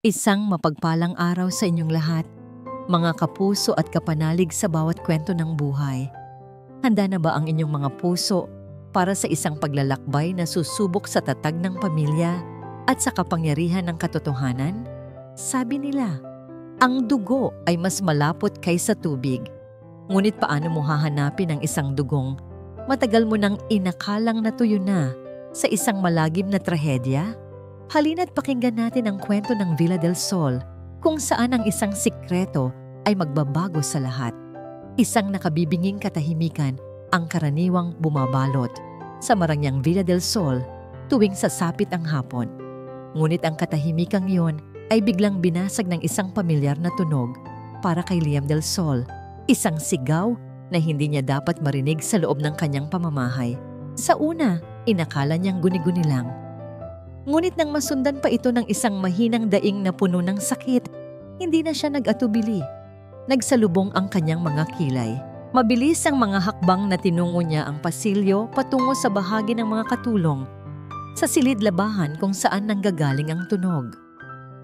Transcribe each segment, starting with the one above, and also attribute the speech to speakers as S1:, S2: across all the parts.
S1: Isang mapagpalang araw sa inyong lahat, mga kapuso at kapanalig sa bawat kwento ng buhay. Handa na ba ang inyong mga puso para sa isang paglalakbay na susubok sa tatag ng pamilya at sa kapangyarihan ng katotohanan? Sabi nila, ang dugo ay mas malapot kaysa tubig. Ngunit paano mo hahanapin ang isang dugong matagal mo nang inakalang natuyo na sa isang malagim na trahedya? Halina't pakinggan natin ang kwento ng Villa del Sol kung saan ang isang sikreto ay magbabago sa lahat. Isang nakabibinging katahimikan ang karaniwang bumabalot sa marangyang Villa del Sol tuwing sasapit ang hapon. Ngunit ang katahimikang iyon ay biglang binasag ng isang pamilyar na tunog para kay Liam del Sol, isang sigaw na hindi niya dapat marinig sa loob ng kanyang pamamahay. Sa una, inakala niyang guni-guni lang. Ngunit nang masundan pa ito ng isang mahinang daing na puno ng sakit, hindi na siya nag-atubili. Nagsalubong ang kanyang mga kilay. Mabilis ang mga hakbang na tinungo niya ang pasilyo patungo sa bahagi ng mga katulong, sa silid-labahan kung saan nanggagaling ang tunog.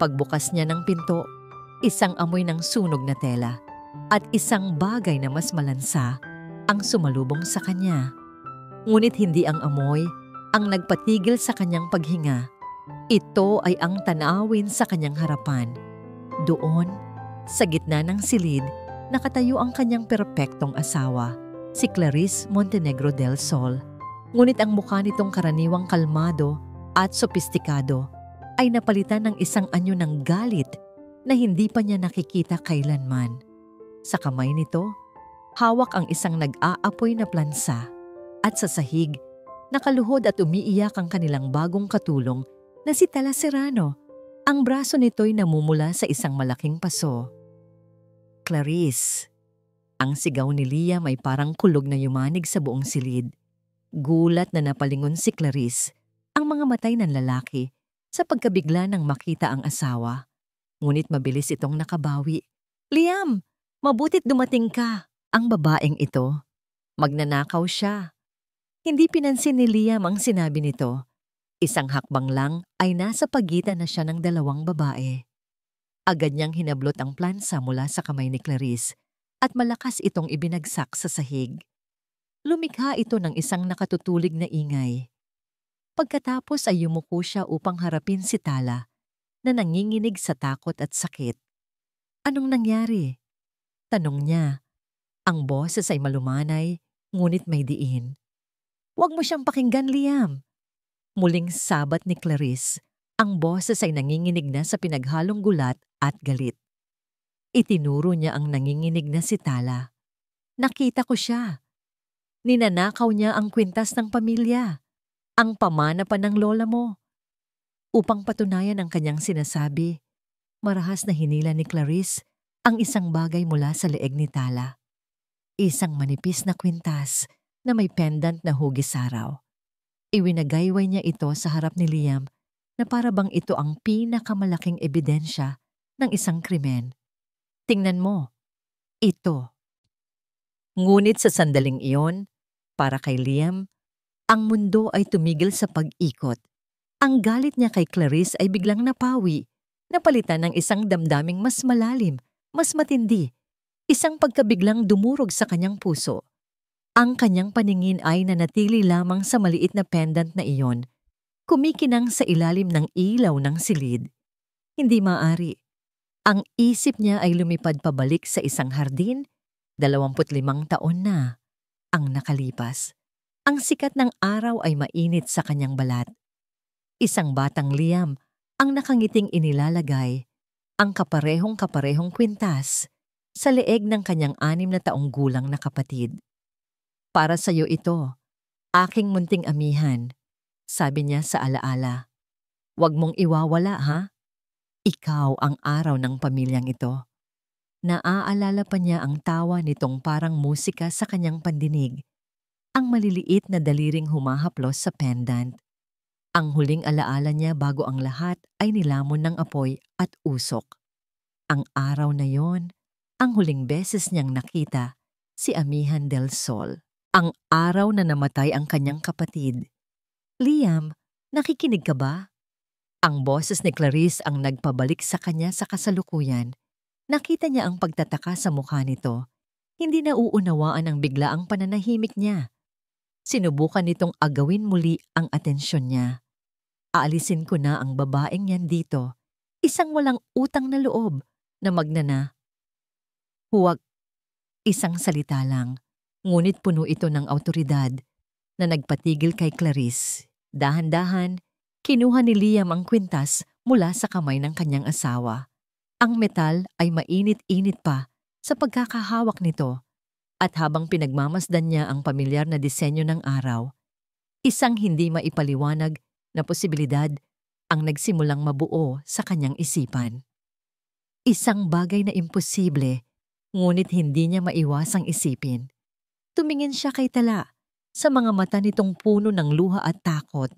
S1: Pagbukas niya ng pinto, isang amoy ng sunog na tela at isang bagay na mas malansa ang sumalubong sa kanya. Ngunit hindi ang amoy ang nagpatigil sa kanyang paghinga. Ito ay ang tanawin sa kanyang harapan. Doon, sa gitna ng silid, nakatayo ang kanyang perpektong asawa, si Clarice Montenegro del Sol. Ngunit ang mukha nitong karaniwang kalmado at sopistikado ay napalitan ng isang anyo ng galit na hindi pa niya nakikita kailanman. Sa kamay nito, hawak ang isang nag-aapoy na plansa at sa sahig, nakaluhod at umiiyak ang kanilang bagong katulong na si Tala Serrano. Ang braso nito'y namumula sa isang malaking paso. Clarice. Ang sigaw ni Liam ay parang kulog na yumanig sa buong silid. Gulat na napalingon si Clarice, ang mga matay ng lalaki, sa pagkabigla nang makita ang asawa. Ngunit mabilis itong nakabawi. Liam, mabutit dumating ka. Ang babaeng ito, magnanakaw siya. Hindi pinansin ni Liam ang sinabi nito. Isang hakbang lang ay nasa pagitan na siya ng dalawang babae. Agad niyang hinablot ang plansa mula sa kamay ni Clarice at malakas itong ibinagsak sa sahig. Lumikha ito ng isang nakatutulig na ingay. Pagkatapos ay yumuko siya upang harapin si Tala na nanginginig sa takot at sakit. Anong nangyari? Tanong niya. Ang boses ay malumanay, ngunit may diin. Huwag mo siyang pakinggan, Liam. Muling sabat ni Clarice, ang boses ay nanginginig na sa pinaghalong gulat at galit. Itinuro niya ang nanginginig na si Tala. Nakita ko siya. Ninanakaw niya ang kwintas ng pamilya, ang pamana pa ng lola mo. Upang patunayan ang kanyang sinasabi, marahas na hinila ni Clarice ang isang bagay mula sa leeg ni Tala. Isang manipis na kwintas na may pendant na hugis araw. Iwinagayway niya ito sa harap ni Liam na para bang ito ang pinakamalaking ebidensya ng isang krimen. Tingnan mo, ito. Ngunit sa sandaling iyon, para kay Liam, ang mundo ay tumigil sa pag-ikot. Ang galit niya kay Clarice ay biglang napawi, napalitan ng isang damdaming mas malalim, mas matindi, isang pagkabiglang dumurog sa kanyang puso. Ang kanyang paningin ay nanatili lamang sa maliit na pendant na iyon, kumikinang sa ilalim ng ilaw ng silid. Hindi maaari. Ang isip niya ay lumipad pabalik sa isang hardin, 25 taon na ang nakalipas. Ang sikat ng araw ay mainit sa kanyang balat. Isang batang Liam ang nakangiting inilalagay, ang kaparehong kwintas, sa leeg ng kanyang 6 na taong gulang na kapatid. Para sa iyo ito, aking munting amihan, sabi niya sa alaala. Huwag mong iwawala, ha? Ikaw ang araw ng pamilyang ito. Naaalala pa niya ang tawa nitong parang musika sa kanyang pandinig, ang maliliit na daliring humahaplos sa pendant. Ang huling alaala niya bago ang lahat ay nilamon ng apoy at usok. Ang araw na yon, ang huling beses niyang nakita si Amihan del Sol. Ang araw na namatay ang kanyang kapatid. Liam, nakikinig ka ba? Ang boses ni Clarice ang nagpabalik sa kanya sa kasalukuyan. Nakita niya ang pagtataka sa mukha nito. Hindi nauunawaan ang biglaang pananahimik niya. Sinubukan nitong agawin muli ang atensyon niya. Aalisin ko na ang babaeng yan dito. Isang walang utang na loob na magnana. Huwag, isang salita lang. Ngunit puno ito ng awtoridad na nagpatigil kay Clarice. Dahan-dahan, kinuha ni Liam ang kwintas mula sa kamay ng kanyang asawa. Ang metal ay mainit-init pa sa pagkakahawak nito at habang pinagmamasdan niya ang pamilyar na disenyo ng araw, isang hindi maipaliwanag na posibilidad ang nagsimulang mabuo sa kanyang isipan. Isang bagay na imposible, ngunit hindi niya maiwasang isipin. Tumingin siya kay Tala, sa mga mata nitong puno ng luha at takot,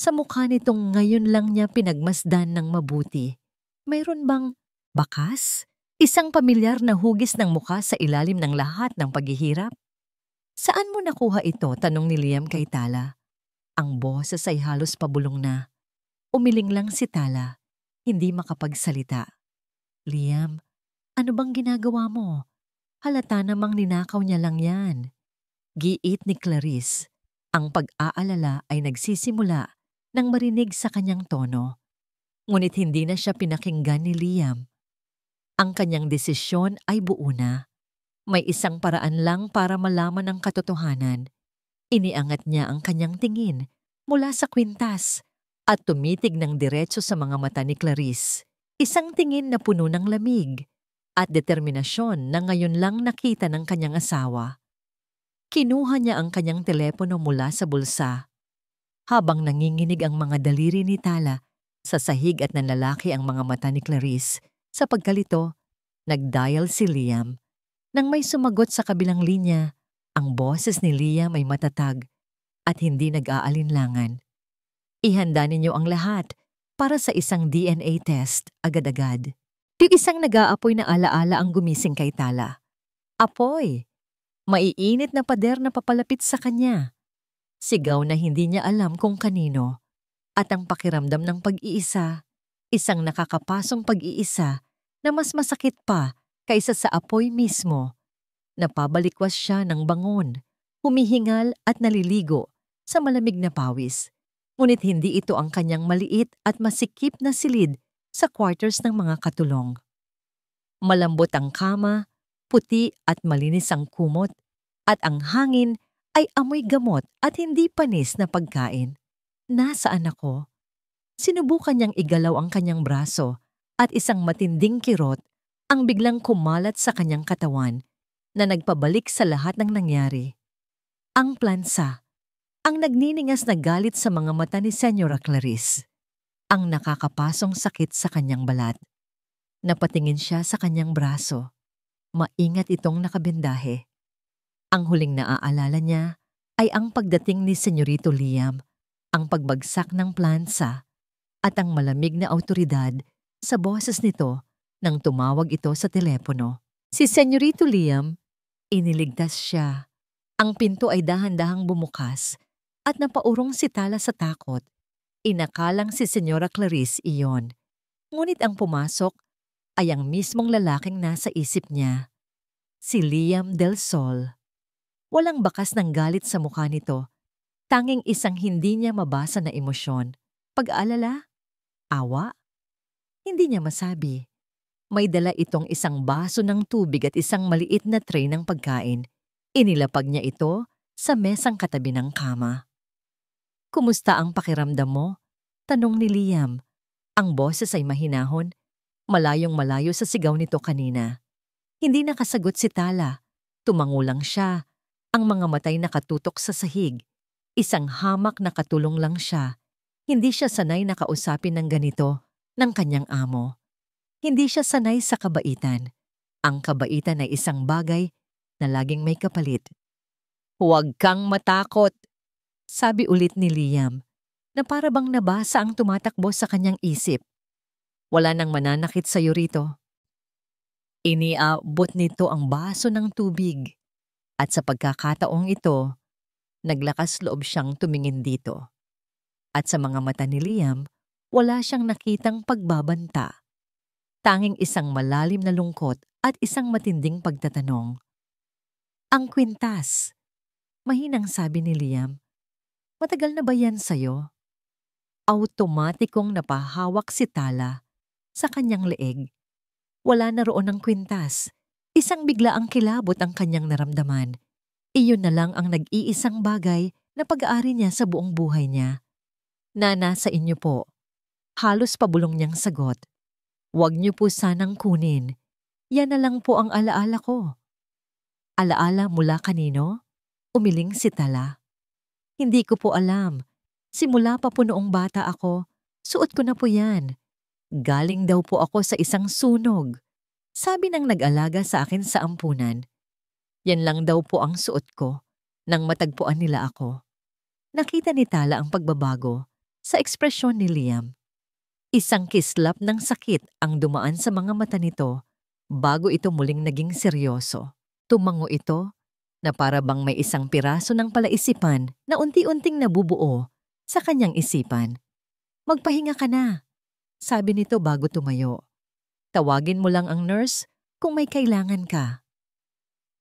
S1: sa mukha nitong ngayon lang niya pinagmasdan ng mabuti. Mayroon bang bakas? Isang pamilyar na hugis ng mukha sa ilalim ng lahat ng paghihirap? Saan mo nakuha ito? Tanong ni Liam kay Tala. Ang boses ay halos pabulong na. Umiling lang si Tala, hindi makapagsalita. Liam, ano bang ginagawa mo? Halata namang ninakaw niya lang yan. Giit ni Clarice. Ang pag-aalala ay nagsisimula nang marinig sa kanyang tono. Ngunit hindi na siya pinakinggan ni Liam. Ang kanyang desisyon ay buo na. May isang paraan lang para malaman ang katotohanan. Iniangat niya ang kanyang tingin mula sa kwintas at tumitig ng diretso sa mga mata ni Clarice. Isang tingin na puno ng lamig at determinasyon na ngayon lang nakita ng kanyang asawa. Kinuha niya ang kanyang telepono mula sa bulsa. Habang nanginginig ang mga daliri ni Tala, sa sahig at nanlalaki ang mga mata ni Clarice. Sa pagkalito, nag-dial si Liam. Nang may sumagot sa kabilang linya, ang boses ni Liam ay matatag at hindi nag-aalinlangan. Ihanda ninyo ang lahat para sa isang DNA test agad-agad. Yung isang nag-aapoy na alaala ang gumising kay Tala. Apoy! Maiinit na pader na papalapit sa kanya. Sigaw na hindi niya alam kung kanino. At ang pakiramdam ng pag-iisa, isang nakakapasong pag-iisa na mas masakit pa kaysa sa apoy mismo. Napabalikwas siya ng bangon, humihingal at naliligo sa malamig na pawis. Ngunit hindi ito ang kanyang maliit at masikip na silid sa quarters ng mga katulong. Malambot ang kama, puti at malinis ang kumot, at ang hangin ay amoy gamot at hindi panis na pagkain. Nasaan ako? Sinubukan niyang igalaw ang kanyang braso at isang matinding kirot ang biglang kumalat sa kanyang katawan na nagpabalik sa lahat ng nangyari. Ang plansa, ang nagniningas na galit sa mga mata ni Senyora Clarice, ang nakakapasong sakit sa kanyang balat. Napatingin siya sa kanyang braso. Maingat itong nakabendahe. Ang huling naaalala niya ay ang pagdating ni Senyorito Liam, ang pagbagsak ng plansa, at ang malamig na awtoridad sa boses nito nang tumawag ito sa telepono. Si Senyorito Liam, iniligtas siya. Ang pinto ay dahan-dahang bumukas at napaurong si Tala sa takot. Inakalang si Senyora Clarice iyon. Ngunit ang pumasok ay ang mismong lalaking nasa isip niya. Si Liam Del Sol. Walang bakas ng galit sa mukha nito. Tanging isang hindi niya mabasa na emosyon. Pag-aalala? Awa? Hindi niya masabi. May dala itong isang baso ng tubig at isang maliit na tray ng pagkain. Inilapag niya ito sa mesang katabi ng kama. Kumusta ang pakiramdam mo? Tanong ni Liam. Ang boses ay mahinahon, malayong-malayo sa sigaw nito kanina. Hindi nakasagot si Tala. Tumango lang siya. Ang mga matay nakatutok sa sahig. Isang hamak na katulong lang siya. Hindi siya sanay na kausapin ng ganito ng kanyang amo. Hindi siya sanay sa kabaitan. Ang kabaitan ay isang bagay na laging may kapalit. Huwag kang matakot, sabi ulit ni Liam, na para bang nabasa ang tumatakbo sa kanyang isip. Wala nang mananakit sa'yo rito. Iniabot nito ang baso ng tubig. At sa pagkakataong ito, naglakas loob siyang tumingin dito. At sa mga mata ni Liam, Wala siyang nakitang pagbabanta. Tanging isang malalim na lungkot at isang matinding pagtatanong. Ang kwintas. Mahinang sabi ni Liam. Matagal na ba yan sa'yo? Automatikong napahawak si Tala sa kanyang leeg. Wala na roon ang kwintas. Isang biglaang kilabot ang kanyang naramdaman. Iyon na lang ang nag-iisang bagay na pag-aari niya sa buong buhay niya. Na nasa inyo po. Halos pabulong niyang sagot. Huwag niyo po sanang kunin. Yan na lang po ang alaala ko. Alaala mula kanino? Umiling si Tala. Hindi ko po alam. Simula pa po noong bata ako, suot ko na po yan. Galing daw po ako sa isang sunog. Sabi ng nag-alaga sa akin sa ampunan. Yan lang daw po ang suot ko nang matagpuan nila ako. Nakita ni Tala ang pagbabago sa ekspresyon ni Liam. Isang kislap ng sakit ang dumaan sa mga mata nito bago ito muling naging seryoso. Tumango ito na para bang may isang piraso ng palaisipan na unti-unting nabubuo sa kanyang isipan. Magpahinga ka na, sabi nito bago tumayo. Tawagin mo lang ang nurse kung may kailangan ka.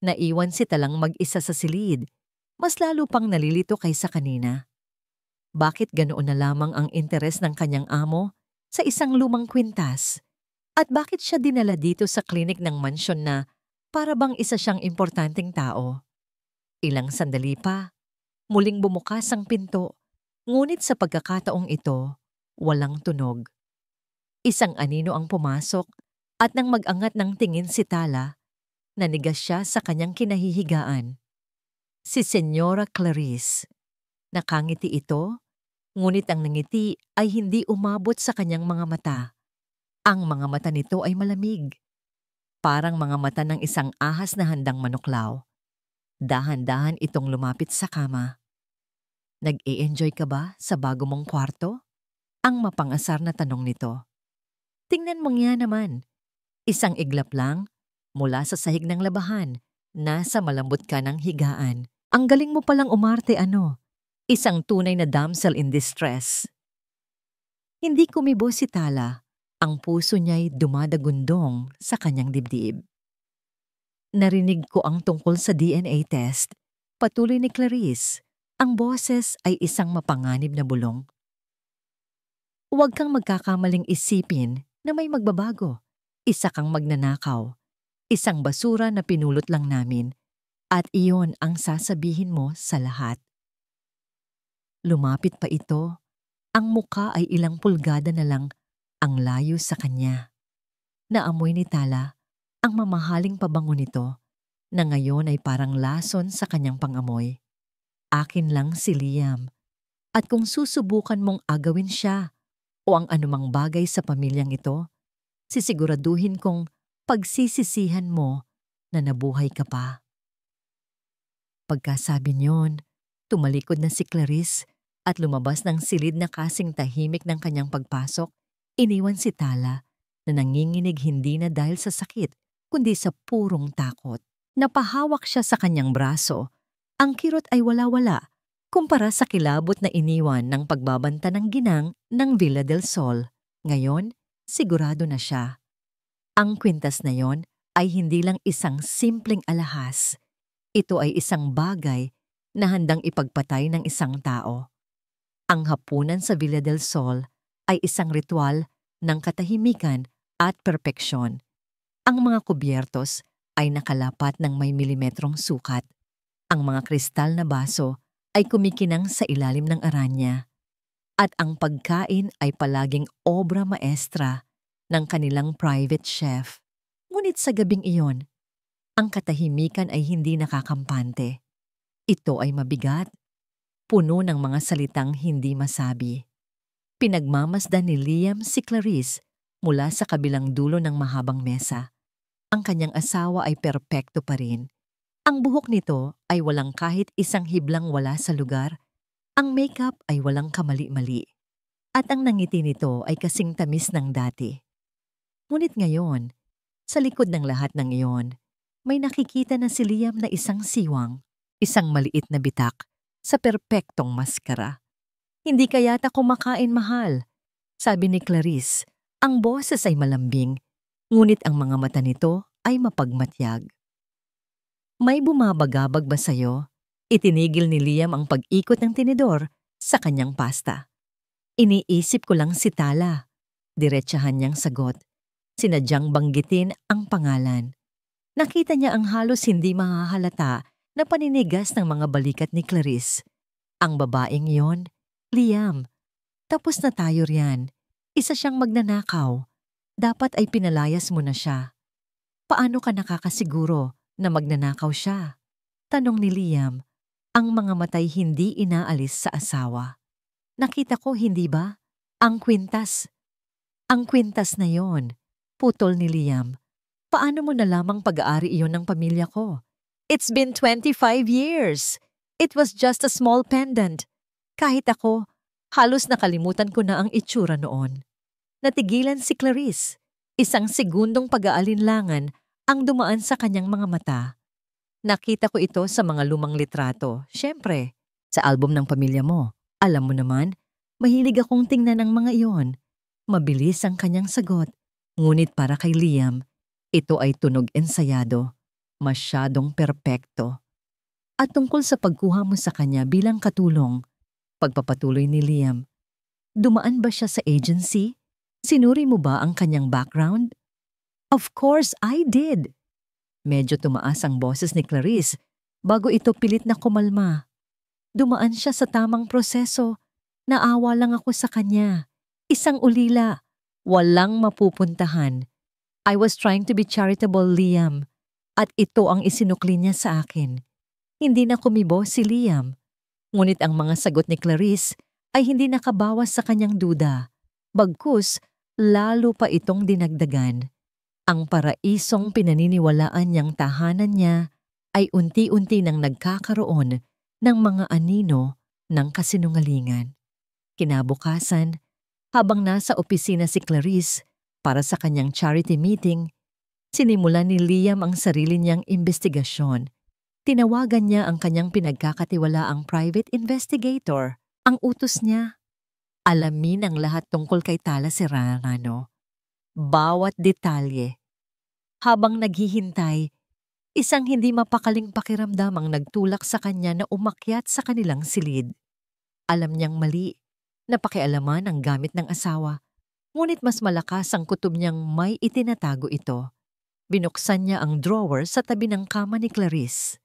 S1: Naiwan si Talang mag-isa sa silid, mas lalo pang nalilito kaysa kanina. Bakit ganoon na lamang ang interes ng kanyang amo sa isang lumang kwintas? At bakit siya dinala dito sa klinik ng mansyon na para bang isa siyang importanteng tao? Ilang sandali pa, muling bumukas ang pinto, ngunit sa pagkakataong ito, walang tunog. Isang anino ang pumasok at nang mag-angat ng tingin si Tala, nanigas siya sa kanyang kinahihigaan. Si Senyora Clarice. Nakangiti ito, ngunit ang nangiti ay hindi umabot sa kanyang mga mata. Ang mga mata nito ay malamig. Parang mga mata ng isang ahas na handang manuklaw. Dahan-dahan itong lumapit sa kama. Nag-i-enjoy ka ba sa bago mong kwarto? Ang mapangasar na tanong nito. Tingnan mo nga naman. Isang iglap lang, mula sa sahig ng labahan, nasa malambot ka ng higaan. Ang galing mo palang umarte ano? Isang tunay na damsel in distress. Hindi kumibo si Tala. Ang puso niya'y dumadagundong sa kanyang dibdib. Narinig ko ang tungkol sa DNA test. Patuloy ni Clarice. Ang boses ay isang mapanganib na bulong. Huwag kang magkakamaling isipin na may magbabago. Isa kang magnanakaw. Isang basura na pinulot lang namin. At iyon ang sasabihin mo sa lahat. Lumapit pa ito. Ang muka ay ilang pulgada na lang ang layo sa kanya. Naamoy ni Tala ang mamahaling pabango nito na ngayon ay parang lason sa kanyang pangamoy. Akin lang si Liam. At kung susubukan mong agawin siya o ang anumang bagay sa pamilyang ito, sisiguraduhin kong pagsisisihan mo na nabuhay ka pa. Pagkasabi niyon, tumalikod na si Clarice at lumabas ng silid na kasing tahimik ng kanyang pagpasok. Iniwan si Tala na nanginginig hindi na dahil sa sakit kundi sa purong takot. Napahawak siya sa kanyang braso. Ang kirot ay wala-wala kumpara sa kilabot na iniwan ng pagbabanta ng ginang ng Villa del Sol. Ngayon, sigurado na siya. Ang kwintas na yon ay hindi lang isang simpleng alahas. Ito ay isang bagay na handang ipagpatay ng isang tao. Ang hapunan sa Villa del Sol ay isang ritual ng katahimikan at perpeksyon. Ang mga kubyertos ay nakalapat ng may milimetrong sukat. Ang mga kristal na baso ay kumikinang sa ilalim ng aranya. At ang pagkain ay palaging obra maestra ng kanilang private chef. Ngunit sa gabing iyon, ang katahimikan ay hindi nakakampante. Ito ay mabigat, puno ng mga salitang hindi masabi. Pinagmamasdan ni Liam si Clarice mula sa kabilang dulo ng mahabang mesa. Ang kanyang asawa ay perpekto pa rin. Ang buhok nito ay walang kahit isang hiblang wala sa lugar. Ang makeup ay walang kamali-mali. At ang nangiti nito ay kasing tamis ng dati. Ngunit ngayon, sa likod ng lahat ng iyon, may nakikita na si Liam na isang siwang, isang maliit na bitak sa perpektong maskara. Hindi ka yata kumakain, mahal. Sabi ni Clarice, ang boses ay malambing, ngunit ang mga mata nito ay mapagmatyag. May bumabagabag ba sa'yo? Itinigil ni Liam ang pag-ikot ng tinidor sa kanyang pasta. Iniisip ko lang si Tala. Diretsahan niyang sagot. Sinadyang banggitin ang pangalan. Nakita niya ang halos hindi mahahalata na paninigas ng mga balikat ni Clarice. Ang babaeng yon, Liam. Tapos na tayo riyan. Isa siyang magnanakaw. Dapat ay pinalayas mo na siya. Paano ka nakakasiguro na magnanakaw siya? Tanong ni Liam, ang mga matay hindi inaalis sa asawa. Nakita ko, hindi ba? Ang kwintas. Ang kwintas na yon. Putol ni Liam. Paano mo nalamang pag-aari iyon ng pamilya ko? It's been 25 years. It was just a small pendant. Kahit ako, halos nakalimutan ko na ang itsura noon. Natigilan si Clarice. Isang segundong pag-aalinlangan ang dumaan sa kanyang mga mata. Nakita ko ito sa mga lumang litrato. Siyempre, sa album ng pamilya mo. Alam mo naman, mahilig akong tingnan ang mga iyon. Mabilis ang kanyang sagot. Ngunit para kay Liam, ito ay tunog ensayado. Masyadong perpekto. At tungkol sa pagkuha mo sa kanya bilang katulong, pagpapatuloy ni Liam, dumaan ba siya sa agency? Sinuri mo ba ang kanyang background? Of course I did. Medyo tumaas ang boses ni Clarice bago ito pilit na kumalma. Dumaan siya sa tamang proseso. Naawa lang ako sa kanya. Isang ulila. Walang mapupuntahan. I was trying to be charitable, Liam. At ito ang isinukli niya sa akin. Hindi na kumibo si Liam. Ngunit ang mga sagot ni Clarice ay hindi nakabawas sa kanyang duda. Bagkus, lalo pa itong dinagdagan. Ang paraisong pinaniniwalaan niyang tahanan niya ay unti-unti nang nagkakaroon ng mga anino ng kasinungalingan. Kinabukasan, habang nasa opisina si Clarice para sa kanyang charity meeting, sinimulan ni Liam ang sarili niyang investigasyon. Tinawagan niya ang kanyang pinagkakatiwalaang private investigator. Ang utos niya, alamin ang lahat tungkol kay Tala Serrano. Bawat detalye. Habang naghihintay, isang hindi mapakaling pakiramdam ang nagtulak sa kanya na umakyat sa kanilang silid. Alam niyang mali, napakialaman ang gamit ng asawa, ngunit mas malakas ang kutob niyang may itinatago ito. Binuksan niya ang drawer sa tabi ng kama ni Clarice.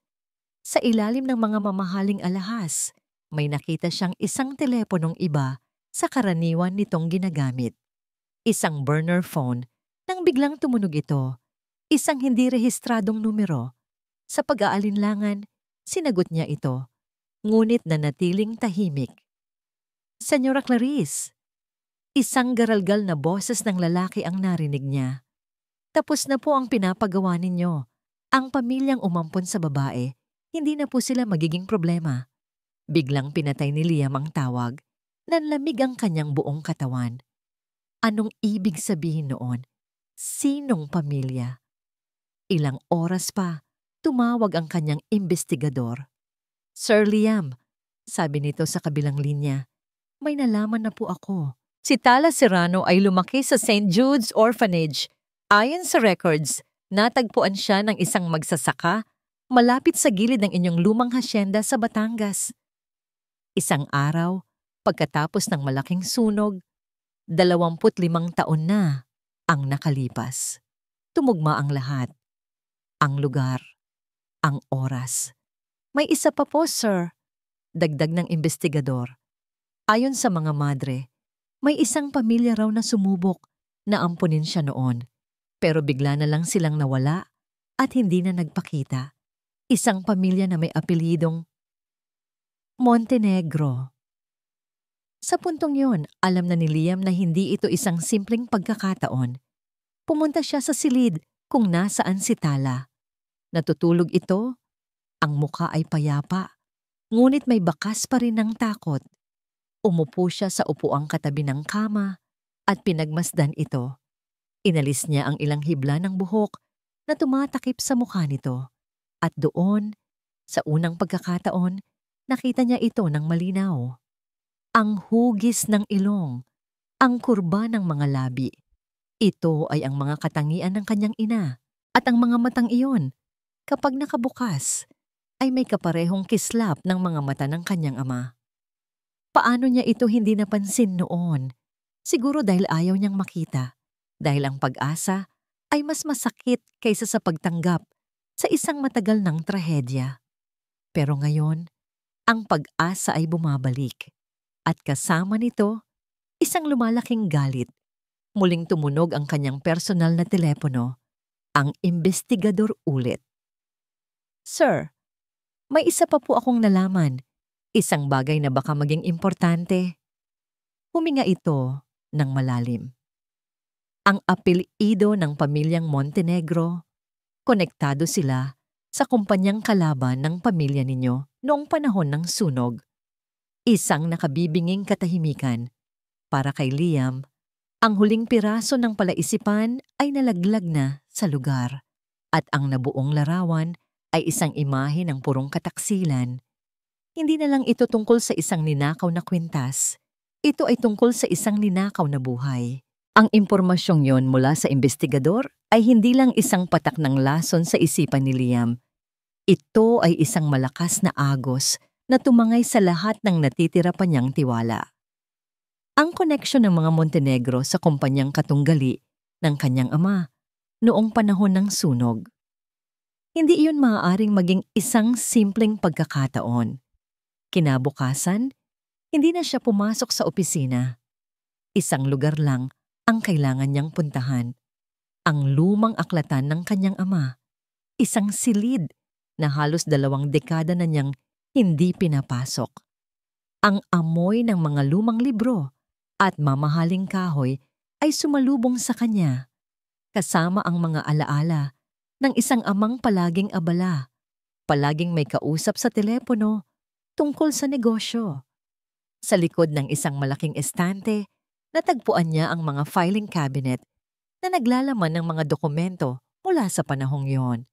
S1: Sa ilalim ng mga mamahaling alahas, may nakita siyang isang teleponong iba sa karaniwan nitong ginagamit. Isang burner phone nang biglang tumunog ito. Isang hindi rehistradong numero. Sa pag-aalinlangan, sinagot niya ito, ngunit nanatiling tahimik. Senyora Clarice, isang garalgal na boses ng lalaki ang narinig niya. Tapos na po ang pinapagawa ninyo. Ang pamilyang umampon sa babae, hindi na po sila magiging problema. Biglang pinatay ni Liam ang tawag. Nanlamig ang kanyang buong katawan. Anong ibig sabihin noon? Sinong pamilya? Ilang oras pa, tumawag ang kanyang investigador. Sir Liam, sabi nito sa kabilang linya, may nalaman na po ako. Si Tala Serrano ay lumaki sa St. Jude's Orphanage. Ayon sa records, natagpuan siya ng isang magsasaka malapit sa gilid ng inyong lumang hasyenda sa Batangas. Isang araw, pagkatapos ng malaking sunog, 25 taon na ang nakalipas. Tumugma ang lahat. Ang lugar, ang oras. May isa pa po, sir, dagdag ng investigador. Ayon sa mga madre, may isang pamilya raw na sumubok na ampunin siya noon, pero bigla na lang silang nawala at hindi na nagpakita. Isang pamilya na may apelyidong Montenegro. Sa puntong yun, alam na ni Liam na hindi ito isang simpleng pagkakataon. Pumunta siya sa silid kung nasaan si Tala. Natutulog ito, ang muka ay payapa, ngunit may bakas pa rin ng takot. Umupo siya sa upuang katabi ng kama at pinagmasdan ito. Inalis niya ang ilang hibla ng buhok na tumatakip sa mukha nito. At doon, sa unang pagkakataon, nakita niya ito ng malinaw. Ang hugis ng ilong, Ang kurba ng mga labi. Ito ay ang mga katangian ng kanyang ina. At ang mga matang iyon, kapag nakabukas, ay may kaparehong kislap ng mga mata ng kanyang ama. Paano niya ito hindi napansin noon? Siguro dahil ayaw niyang makita. Dahil ang pag-asa ay mas masakit kaysa sa pagtanggap sa isang matagal ng trahedya. Pero ngayon, ang pag-asa ay bumabalik. At kasama nito, isang lumalaking galit. Muling tumunog ang kanyang personal na telepono. Ang imbestigador ulit. Sir, may isa pa po akong nalaman. Isang bagay na baka maging importante. Huminga ito ng malalim. Ang apelyido ng pamilyang Montenegro, konektado sila sa kumpanyang kalaban ng pamilya ninyo noong panahon ng sunog. Isang nakabibinging katahimikan. Para kay Liam, ang huling piraso ng palaisipan ay nalaglag na sa lugar at ang nabuong larawan ay isang imahe ng purong kataksilan. Hindi na lang ito tungkol sa isang ninakaw na kwintas. Ito ay tungkol sa isang ninakaw na buhay. Ang impormasyong yon mula sa investigador ay hindi lang isang patak ng lason sa isipan ni Liam. Ito ay isang malakas na agos na tumangay sa lahat ng natitira pa niyang tiwala. Ang koneksyon ng mga Montenegro sa kumpanyang katunggali ng kanyang ama noong panahon ng sunog. Hindi iyon maaaring maging isang simpleng pagkakataon. Kinabukasan, hindi na siya pumasok sa opisina. Isang lugar lang ang kailangan niyang puntahan. Ang lumang aklatan ng kanyang ama. Isang silid na halos 2 dekada na niyang hindi pinapasok. Ang amoy ng mga lumang libro at mamahaling kahoy ay sumalubong sa kanya, kasama ang mga alaala ng isang amang palaging abala, palaging may kausap sa telepono tungkol sa negosyo. Sa likod ng isang malaking estante, natagpuan niya ang mga filing cabinet na naglalaman ng mga dokumento mula sa panahong yon.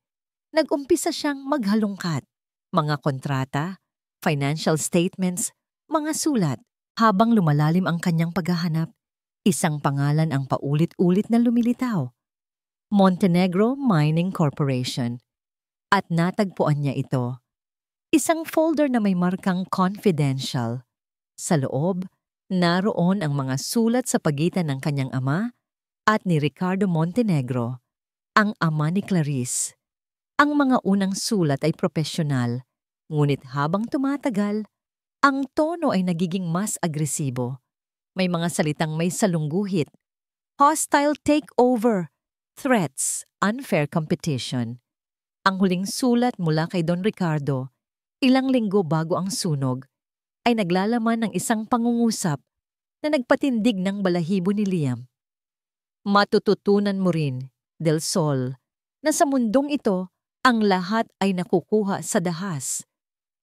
S1: Nag-umpisa siyang maghalongkat, mga kontrata, financial statements, mga sulat. Habang lumalalim ang kanyang paghahanap, isang pangalan ang paulit-ulit na lumilitaw. Montenegro Mining Corporation. At natagpuan niya ito. Isang folder na may markang confidential. Sa loob, naroon ang mga sulat sa pagitan ng kanyang ama at ni Ricardo Montenegro, ang ama ni Clarice. Ang mga unang sulat ay propesyonal, ngunit habang tumatagal, ang tono ay nagiging mas agresibo. May mga salitang may salungguhit, hostile takeover, threats, unfair competition. Ang huling sulat mula kay Don Ricardo, ilang linggo bago ang sunog, ay naglalaman ng isang pangungusap na nagpatindig ng balahibo ni Liam. Matututunan mo rin, Del Sol, na sa mundong ito, ang lahat ay nakukuha sa dahas.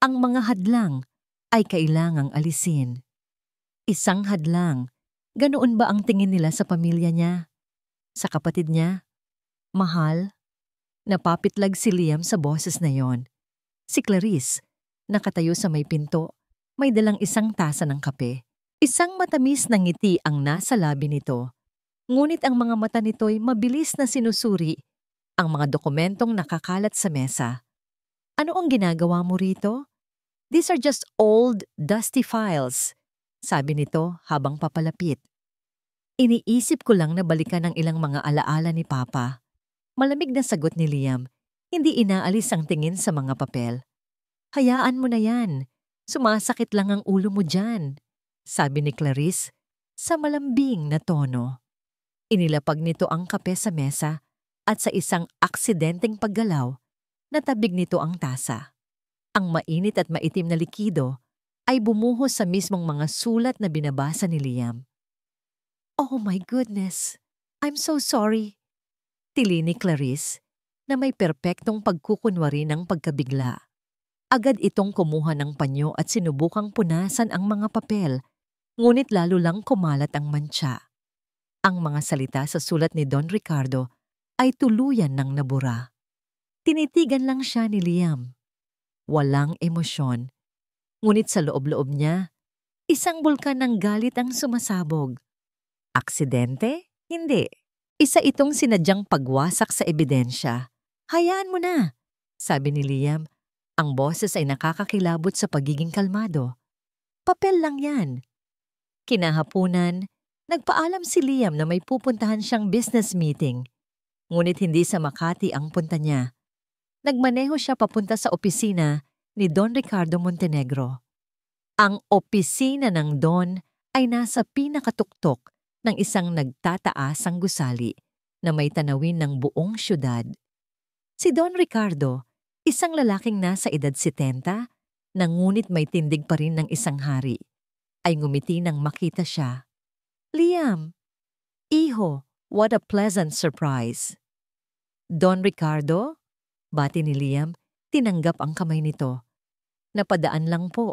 S1: Ang mga hadlang ay kailangang alisin. Isang hadlang, ganoon ba ang tingin nila sa pamilya niya? Sa kapatid niya? Mahal? Napapitlag si Liam sa boses na yon. Si Clarice, nakatayo sa may pinto, may dalang isang tasa ng kape. Isang matamis na ngiti ang nasa labi nito. Ngunit ang mga mata nito'y mabilis na sinusuri ang mga dokumentong nakakalat sa mesa. Ano ang ginagawa mo rito? These are just old, dusty files, sabi nito habang papalapit. Iniisip ko lang na balikan ang ilang mga alaala ni Papa. Malamig na sagot ni Liam, hindi inaalis ang tingin sa mga papel. Hayaan mo na yan. Sumasakit lang ang ulo mo dyan, sabi ni Clarice sa malambing na tono. Inilapag nito ang kape sa mesa at sa isang aksidenteng paggalaw, natabig nito ang tasa. Ang mainit at maitim na likido ay bumuhos sa mismong mga sulat na binabasa ni Liam. Oh my goodness, I'm so sorry. Tili ni Clarice na may perpektong pagkukunwari ng pagkabigla. Agad itong kumuha ng panyo at sinubukang punasan ang mga papel, ngunit lalo lang kumalat ang mantsa. Ang mga salita sa sulat ni Don Ricardo ay tuluyan ng nabura. Tinitigan lang siya ni Liam. Walang emosyon. Ngunit sa loob-loob niya, isang bulkan ng galit ang sumasabog. Aksidente? Hindi. Isa itong sinadyang pagwasak sa ebidensya. Hayaan mo na, sabi ni Liam. Ang boses ay nakakakilabot sa pagiging kalmado. Papel lang yan. Kinahapunan, nagpaalam si Liam na may pupuntahan siyang business meeting. Ngunit hindi sa Makati ang punta niya. Nagmaneho siya papunta sa opisina ni Don Ricardo Montenegro. Ang opisina ng Don ay nasa pinakatuktok ng isang nagtataasang gusali na may tanawin ng buong syudad. Si Don Ricardo, isang lalaking nasa edad 70, na ngunit may tindig pa rin ng isang hari, ay ngumiti nang makita siya. Liam, iho, what a pleasant surprise. Don Ricardo? Bati ni Liam, tinanggap ang kamay nito. Napadaan lang po.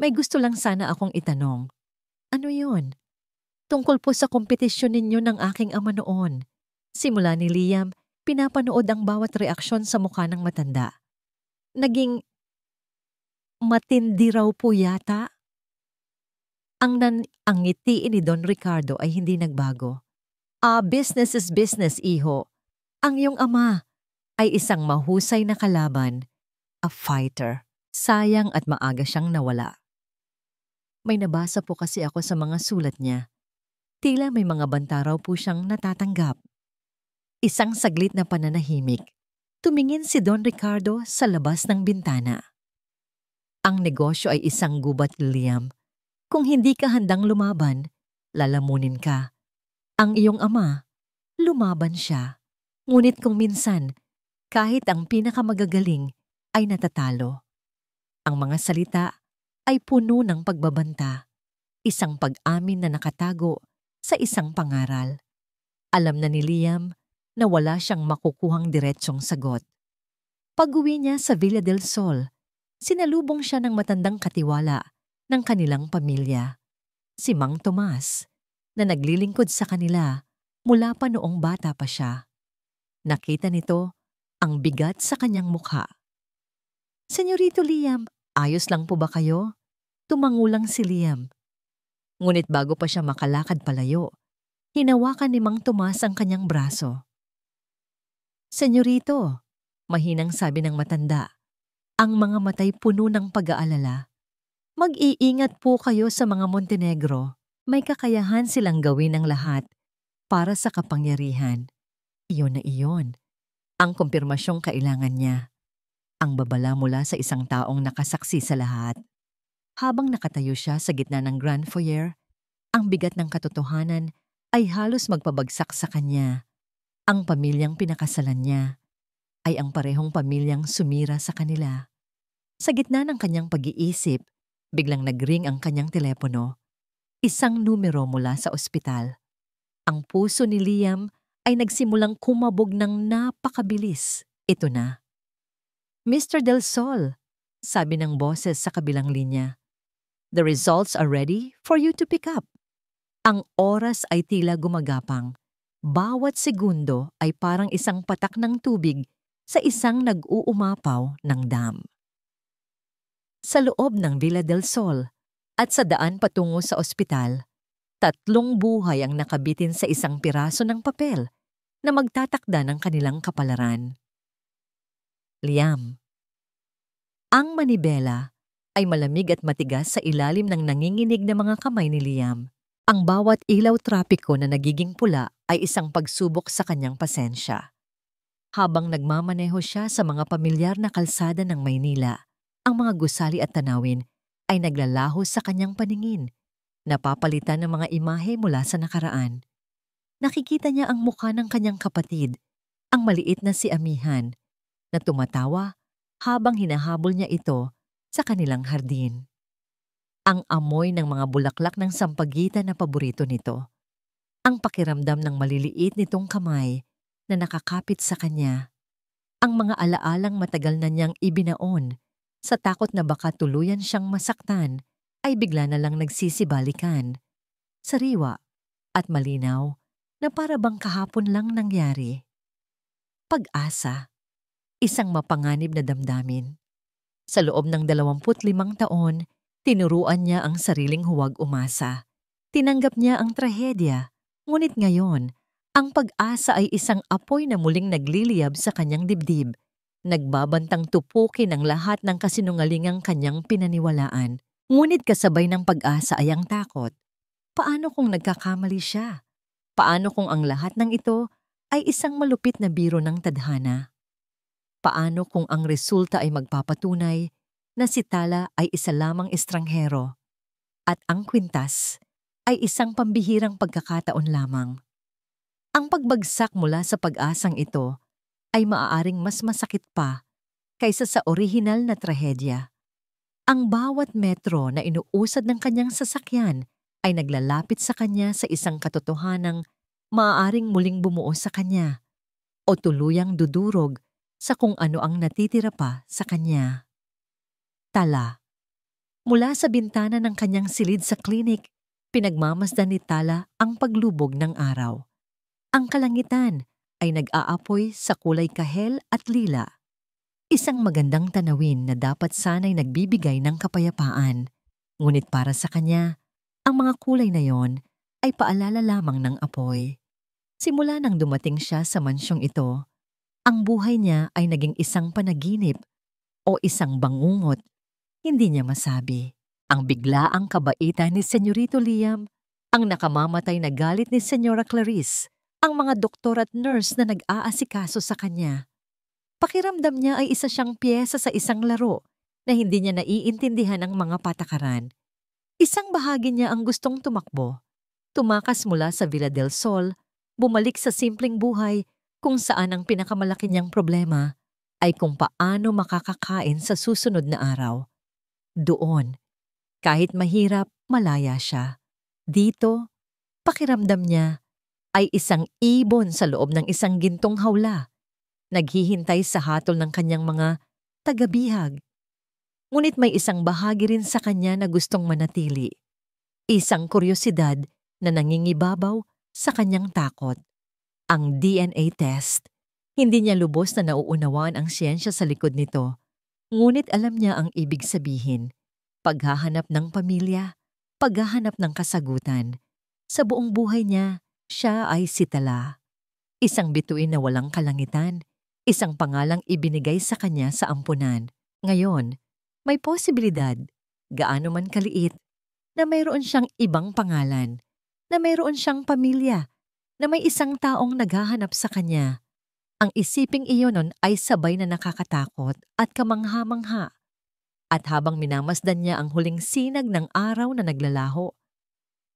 S1: May gusto lang sana akong itanong. Ano yun? Tungkol po sa kompetisyon ninyo ng aking ama noon. Simula ni Liam, pinapanood ang bawat reaksyon sa mukha ng matanda. Naging matindi raw po yata. Ang ngiti ni Don Ricardo ay hindi nagbago. Business is business, iho. Ang iyong ama ay isang mahusay na kalaban, a fighter. Sayang at maaga siyang nawala. May nabasa po kasi ako sa mga sulat niya. Tila may mga banta raw po siyang natatanggap. Isang saglit na pananahimik. Tumingin si Don Ricardo sa labas ng bintana. Ang negosyo ay isang gubat, Liam. Kung hindi ka handang lumaban, lalamunin ka. Ang iyong ama, lumaban siya. Ngunit kung minsan, kahit ang pinakamagagaling ay natatalo. Ang mga salita ay puno ng pagbabanta, isang pag-amin na nakatago sa isang pangaral. Alam na ni Liam na wala siyang makukuhang diretsyong sagot. Pag-uwi niya sa Villa del Sol, sinalubong siya ng matandang katiwala ng kanilang pamilya, si Mang Tomas, na naglilingkod sa kanila mula pa noong bata pa siya. Nakita nito ang bigat sa kanyang mukha. Senyorito Liam, ayos lang po ba kayo? Tumangulang si Liam. Ngunit bago pa siya makalakad palayo, hinawakan ni Mang Tomas ang kanyang braso. Senyorito, mahinang sabi ng matanda, ang mga matay puno ng pag-aalala. Mag-iingat po kayo sa mga Montenegro. May kakayahan silang gawin ang lahat para sa kapangyarihan. Iyon na iyon. Ang kumpirmasyong kailangan niya. Ang babala mula sa isang taong nakasaksi sa lahat. Habang nakatayo siya sa gitna ng Grand Foyer, ang bigat ng katotohanan ay halos magpabagsak sa kanya. Ang pamilyang pinakasalan niya ay ang parehong pamilyang sumira sa kanila. Sa gitna ng kanyang pag-iisip, biglang nagring ang kanyang telepono. Isang numero mula sa ospital. Ang puso ni Liam ay nagsimulang kumabog ng napakabilis. Ito na. Mr. Del Sol, sabi ng boses sa kabilang linya. The results are ready for you to pick up. Ang oras ay tila gumagapang. Bawat segundo ay parang isang patak ng tubig sa isang nag-uumapaw ng dam. Sa loob ng Villa del Sol at sa daan patungo sa ospital, 3 buhay ang nakabitin sa isang piraso ng papel na magtatakda ng kanilang kapalaran. Liam. Ang manibela ay malamig at matigas sa ilalim ng nanginginig na mga kamay ni Liam. Ang bawat ilaw trapiko na nagiging pula ay isang pagsubok sa kanyang pasensya. Habang nagmamaneho siya sa mga pamilyar na kalsada ng Maynila, ang mga gusali at tanawin ay naglalaho sa kanyang paningin, napapalitan ng mga imahe mula sa nakaraan. Nakikita niya ang mukha ng kanyang kapatid, ang maliit na si Amihan, na tumatawa habang hinahabol niya ito sa kanilang hardin. Ang amoy ng mga bulaklak ng sampagitan na paborito nito. Ang pakiramdam ng maliliit nitong kamay na nakakapit sa kanya. Ang mga alaalang matagal na niyang ibinaon sa takot na baka tuluyan siyang masaktan ay bigla na lang nagsisibalikan. Sariwa at malinaw na para bang kahapon lang nangyari. Pag-asa, isang mapanganib na damdamin. Sa loob ng 25 taon, tinuruan niya ang sariling huwag umasa. Tinanggap niya ang trahedya, Ngunit ngayon, ang pag-asa ay isang apoy na muling nagliliyab sa kanyang dibdib, nagbabantang tupukin ang lahat ng kasinungalingang kanyang pinaniwalaan. Ngunit kasabay ng pag-asa ay ang takot. Paano kung nagkakamali siya? Paano kung ang lahat ng ito ay isang malupit na biro ng tadhana? Paano kung ang resulta ay magpapatunay na si Tala ay isa lamang estranghero at ang kwintas ay isang pambihirang pagkakataon lamang? Ang pagbagsak mula sa pag-asang ito ay maaaring mas masakit pa kaysa sa orihinal na trahedya. Ang bawat metro na inuusad ng kanyang sasakyan ay naglalapit sa kanya sa isang katotohanang maaaring muling bumuo sa kanya o tuluyang dudurog sa kung ano ang natitira pa sa kanya. Tala. Mula sa bintana ng kanyang silid sa klinik, pinagmamasdan ni Tala ang paglubog ng araw. Ang kalangitan ay nag-aapoy sa kulay kahel at lila. Isang magandang tanawin na dapat sana'y nagbibigay ng kapayapaan. Ngunit para sa kanya, ang mga kulay na yon ay paalala lamang ng apoy. Simula nang dumating siya sa mansyong ito, ang buhay niya ay naging isang panaginip o isang bangungot. Hindi niya masabi. Ang biglaang kabaitan ni Senyorito Liam, ang nakamamatay na galit ni Senyora Clarice, ang mga doktor at nurse na nag-aasikaso sa kanya. Pakiramdam niya ay isa siyang piyesa sa isang laro na hindi niya naiintindihan ang mga patakaran. Isang bahagi niya ang gustong tumakbo. Tumakas mula sa Villa del Sol, bumalik sa simpleng buhay kung saan ang pinakamalaki niyang problema ay kung paano makakakain sa susunod na araw. Doon, kahit mahirap, malaya siya. Dito, pakiramdam niya ay isang ibon sa loob ng isang gintong hawla, naghihintay sa hatol ng kanyang mga tagabihag. Ngunit may isang bahagi rin sa kanya na gustong manatili. Isang kuryosidad na nangingibabaw sa kanyang takot. Ang DNA test. Hindi niya lubos na nauunawaan ang siyensya sa likod nito. Ngunit alam niya ang ibig sabihin. Paghahanap ng pamilya, paghahanap ng kasagutan. Sa buong buhay niya, siya ay si Tala. Isang bituin na walang kalangitan. Isang pangalang ibinigay sa kanya sa ampunan. Ngayon, may posibilidad, gaano man kaliit, na mayroon siyang ibang pangalan, na mayroon siyang pamilya, na may isang taong naghahanap sa kanya. Ang isiping iyon ay sabay na nakakatakot at kamangha-mangha. At habang minamasdan niya ang huling sinag ng araw na naglalaho,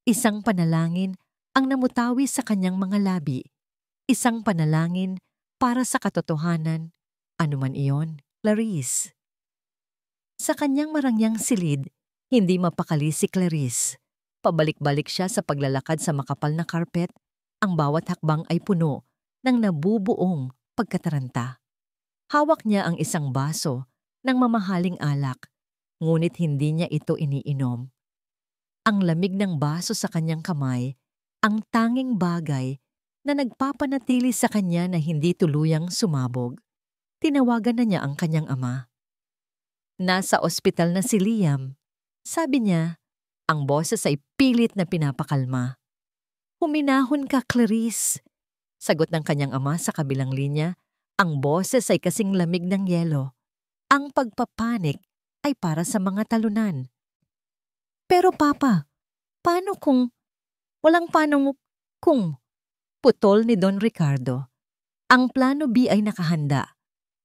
S1: isang panalangin ang namutawi sa kanyang mga labi. Isang panalangin para sa katotohanan, anuman iyon, Clarice. Sa kanyang marangyang silid, hindi mapakali si Clarice. Pabalik-balik siya sa paglalakad sa makapal na karpet, ang bawat hakbang ay puno ng nabubuong pagkataranta. Hawak niya ang isang baso ng mamahaling alak, ngunit hindi niya ito iniinom. Ang lamig ng baso sa kanyang kamay, ang tanging bagay na nagpapanatili sa kanya na hindi tuluyang sumabog. Tinawagan na niya ang kanyang ama. Nasa ospital na si Liam. Sabi niya, ang boses ay pilit na pinapakalma. Huminahon ka, Clarice. Sagot ng kanyang ama sa kabilang linya, ang boses ay kasing lamig ng yelo. Ang pagpapanik ay para sa mga talunan. Pero Papa, paano kung... Walang paano kung... Putol ni Don Ricardo. Ang plano B ay nakahanda.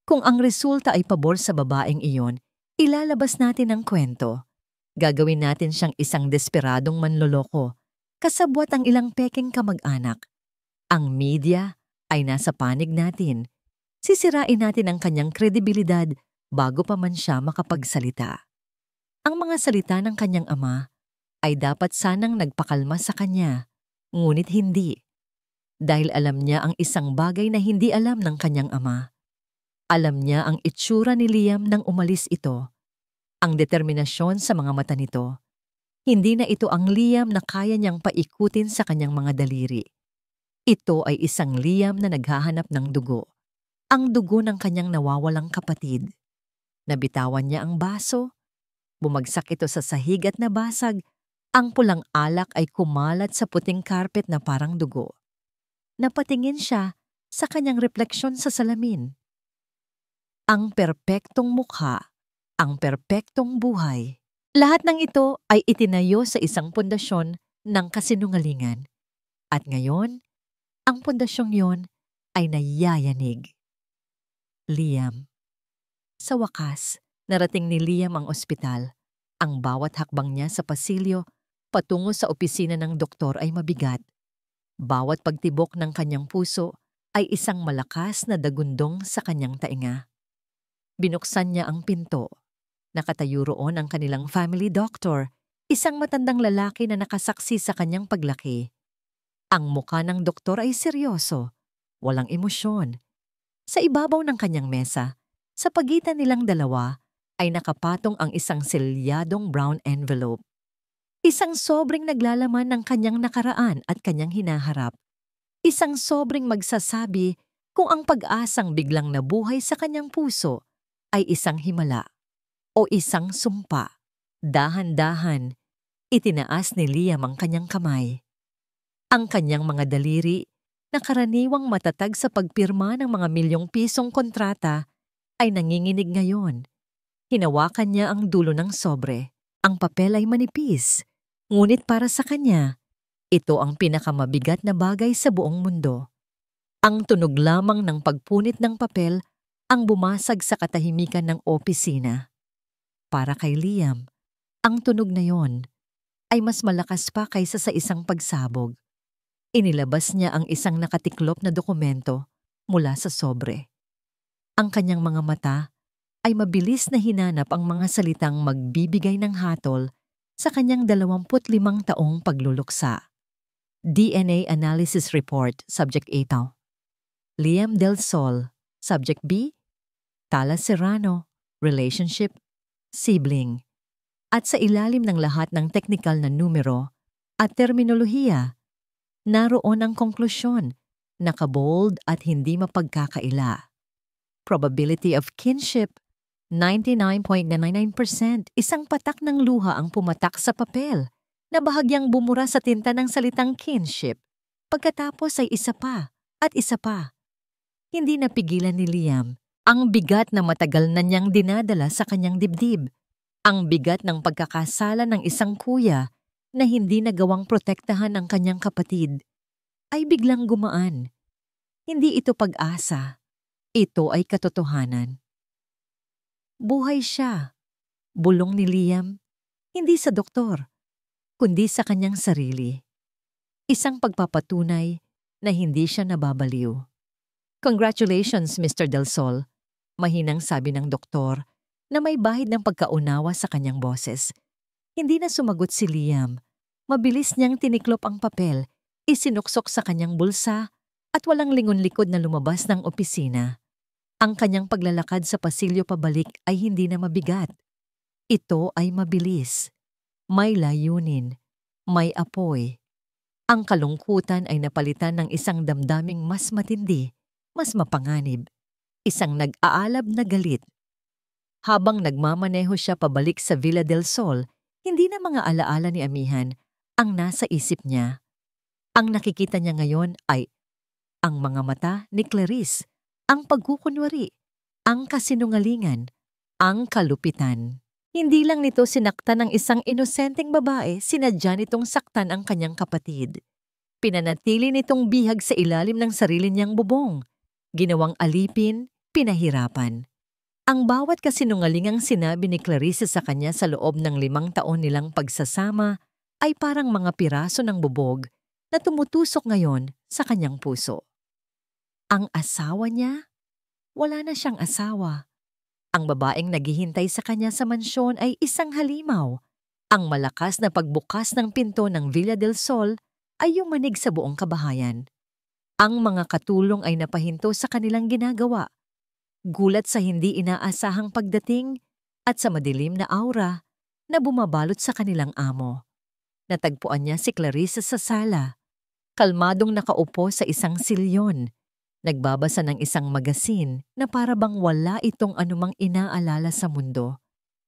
S1: Kung ang resulta ay pabor sa babaeng iyon, ilalabas natin ang kwento. Gagawin natin siyang isang desperadong manloloko, kasabwat ang ilang peking kamag-anak. Ang media ay nasa panig natin. Sisirain natin ang kanyang kredibilidad bago pa man siya makapagsalita. Ang mga salita ng kanyang ama ay dapat sanang nagpakalma sa kanya, ngunit hindi. Dahil alam niya ang isang bagay na hindi alam ng kanyang ama. Alam niya ang itsura ni Liam nang umalis ito. Ang determinasyon sa mga mata nito. Hindi na ito ang Liam na kaya niyang paikutin sa kanyang mga daliri. Ito ay isang Liam na naghahanap ng dugo. Ang dugo ng kanyang nawawalang kapatid. Nabitawan niya ang baso. Bumagsak ito sa sahig at nabasag Ang pulang alak ay kumalat sa puting karpet na parang dugo. Napatingin siya sa kanyang refleksyon sa salamin. Ang perpektong mukha, ang perpektong buhay. Lahat ng ito ay itinayo sa isang pundasyon ng kasinungalingan. At ngayon, ang pundasyong yon ay nayayanig. Liam. Sa wakas, narating ni Liam ang ospital. Ang bawat hakbang niya sa pasilyo patungo sa opisina ng doktor ay mabigat. Bawat pagtibok ng kanyang puso ay isang malakas na dagundong sa kanyang tainga. Binuksan niya ang pinto. Nakatayo roon ang kanilang family doctor, isang matandang lalaki na nakasaksi sa kanyang paglaki. Ang mukha ng doktor ay seryoso, walang emosyon. Sa ibabaw ng kanyang mesa, sa pagitan nilang dalawa, ay nakapatong ang isang selyadong brown envelope. Isang sobrang naglalaman ng kanyang nakaraan at kanyang hinaharap. Isang sobrang magsasabi kung ang pag-asang biglang nabuhay sa kanyang puso ay isang himala o isang sumpa. Dahan-dahan, itinaas ni Liam ang kanyang kamay. Ang kanyang mga daliri, na karaniwang matatag sa pagpirma ng mga milyong pisong kontrata, ay nanginginig ngayon. Hinawakan niya ang dulo ng sobre. Ang papel ay manipis, ngunit para sa kanya, ito ang pinakamabigat na bagay sa buong mundo. Ang tunog lamang ng pagpunit ng papel ang bumasag sa katahimikan ng opisina. Para kay Liam, ang tunog na yon ay mas malakas pa kaysa sa isang pagsabog. Inilabas niya ang isang nakatiklop na dokumento mula sa sobre. Ang kanyang mga mata ay mabilis na hinanap ang mga salitang magbibigay ng hatol sa kanyang 25 taong pagluluksa. DNA Analysis Report, Subject A. Liam Del Sol, Subject B. Tala Serrano, Relationship, Sibling. At sa ilalim ng lahat ng teknikal na numero at terminolohiya, naroon ang konklusyon, nakabold at hindi mapagkakaila. Probability of kinship, 99.99%, isang patak ng luha ang pumatak sa papel na bahagyang bumura sa tinta ng salitang kinship. Pagkatapos ay isa pa at isa pa. Hindi napigilan ni Liam ang bigat na matagal na niyang dinadala sa kanyang dibdib. Ang bigat ng pagkakasala ng isang kuya na hindi nagawang protektahan ang kanyang kapatid ay biglang gumaan. Hindi ito pag-asa. Ito ay katotohanan. Buhay siya. Bulong ni Liam, hindi sa doktor, kundi sa kanyang sarili. Isang pagpapatunay na hindi siya nababaliw. Congratulations, Mr. Del Sol, mahinang sabi ng doktor na may bahid ng pagkaunawa sa kanyang boses. Hindi na sumagot si Liam. Mabilis niyang tiniklop ang papel, isinuksok sa kanyang bulsa at walang lingon-likod na lumabas ng opisina. Ang kanyang paglalakad sa pasilyo pabalik ay hindi na mabigat. Ito ay mabilis. May layunin. May apoy. Ang kalungkutan ay napalitan ng isang damdaming mas matindi, mas mapanganib. Isang nag-aalab na galit. Habang nagmamaneho siya pabalik sa Villa del Sol, hindi na mga alaala ni Amihan ang nasa isip niya. Ang nakikita niya ngayon ay ang mga mata ni Clarice, ang pagkukunwari, ang kasinungalingan, ang kalupitan. Hindi lang nito sinaktan ng isang inosenteng babae, sinadya nitong saktan ang kanyang kapatid. Pinanatili nitong bihag sa ilalim ng sarili niyang bubong. Ginawang alipin, pinahirapan. Ang bawat kasinungalingang sinabi ni Clarice sa kanya sa loob ng 5 taon nilang pagsasama ay parang mga piraso ng bubog na tumutusok ngayon sa kanyang puso. Ang asawa niya? Wala na siyang asawa. Ang babaeng naghihintay sa kanya sa mansyon ay isang halimaw. Ang malakas na pagbukas ng pinto ng Villa del Sol ay yumanig sa buong kabahayan. Ang mga katulong ay napahinto sa kanilang ginagawa. Gulat sa hindi inaasahang pagdating at sa madilim na aura na bumabalot sa kanilang amo. Natagpuan niya si Clarice sa sala. Kalmadong nakaupo sa isang silyon. Nagbabasa ng isang magasin na para bang wala itong anumang inaalala sa mundo.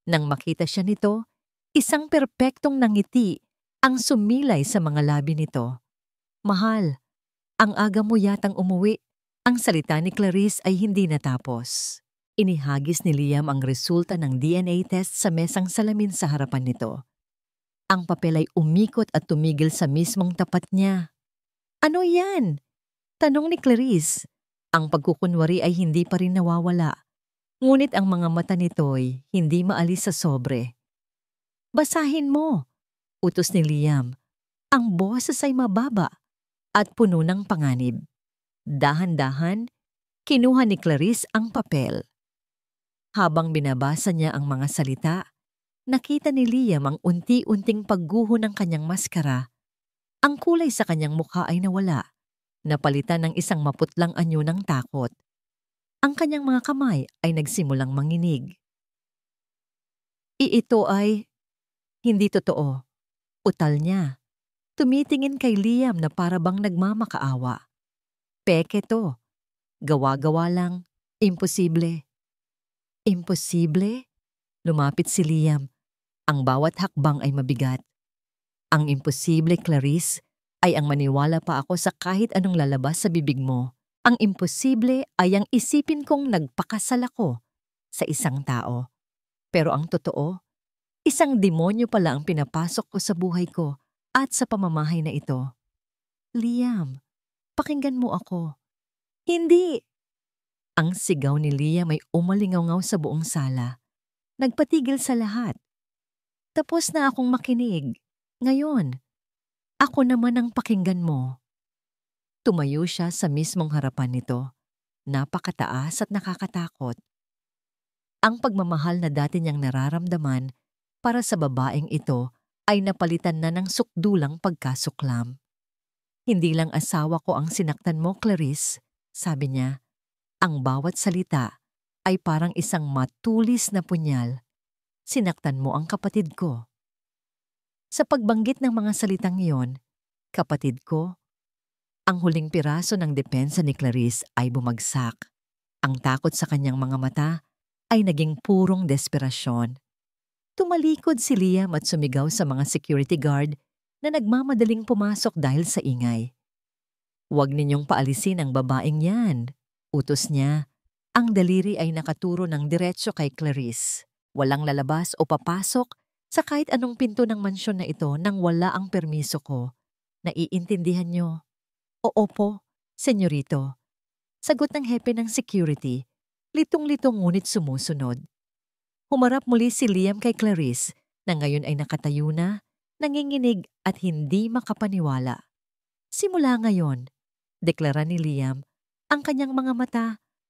S1: Nang makita siya nito, isang perpektong nangiti Ang sumilay sa mga labi nito. Mahal, ang aga mo yatang umuwi. Ang salita ni Clarice ay hindi natapos. Inihagis ni Liam ang resulta ng DNA test sa mesang salamin sa harapan nito. Ang papel ay umikot at tumigil sa mismong tapat niya. Ano yan? Tanong ni Clarice. Ang pagkukunwari ay hindi pa rin nawawala. Ngunit ang mga mata nito'y hindi maalis sa sobre. Basahin mo, utos ni Liam. Ang boses ay mababa at puno ng panganib. Dahan-dahan, kinuha ni Clarice ang papel. Habang binabasa niya ang mga salita, nakita ni Liam ang unti-unting pagguho ng kanyang maskara. Ang kulay sa kanyang mukha ay nawala, napalitan ng isang maputlang anyo ng takot. Ang kanyang mga kamay ay nagsimulang manginig. Ito ay hindi totoo. Utal niya. Tumitingin kay Liam na para bang nagmamakaawa. Peke to. Gawa-gawa lang. Imposible. Imposible? Lumapit si Liam. Ang bawat hakbang ay mabigat. Ang imposible, Clarice, ay ang maniwala pa ako sa kahit anong lalabas sa bibig mo. Ang imposible ay ang isipin kong nagpakasal ako sa isang tao. Pero ang totoo, isang demonyo pala ang pinapasok ko sa buhay ko at sa pamamahay na ito. Liam, pakinggan mo ako. Hindi! Ang sigaw ni Liam ay umalingaw sa buong sala. Nagpatigil sa lahat. Tapos na akong makinig. Ngayon, ako naman ang pakinggan mo. Tumayo siya sa mismong harapan nito. Napakataas at nakakatakot. Ang pagmamahal na dati niyang nararamdaman para sa babaeng ito ay napalitan na ng sukdulang pagkasuklam. Hindi lang asawa ko ang sinaktan mo, Clarice, sabi niya. Ang bawat salita ay parang isang matulis na punyal. Sinaktan mo ang kapatid ko. Sa pagbanggit ng mga salitang iyon, kapatid ko, ang huling piraso ng depensa ni Clarice ay bumagsak. Ang takot sa kanyang mga mata ay naging purong desperasyon. Tumalikod si Liam at sumigaw sa mga security guard na nagmamadaling pumasok dahil sa ingay. Huwag ninyong paalisin ang babaeng yan, utos niya. Ang daliri ay nakaturo ng diretsyo kay Clarice. Walang lalabas o papasok sa kahit anong pinto ng mansyon na ito nang wala ang permiso ko. Naiintindihan niyo? Oo po, senyorito. Sagot ng hepe ng security, litong-litong ngunit sumusunod. Humarap muli si Liam kay Clarice na ngayon ay nakatayo na, nanginginig at hindi makapaniwala. Simula ngayon, deklara ni Liam, ang kanyang mga mata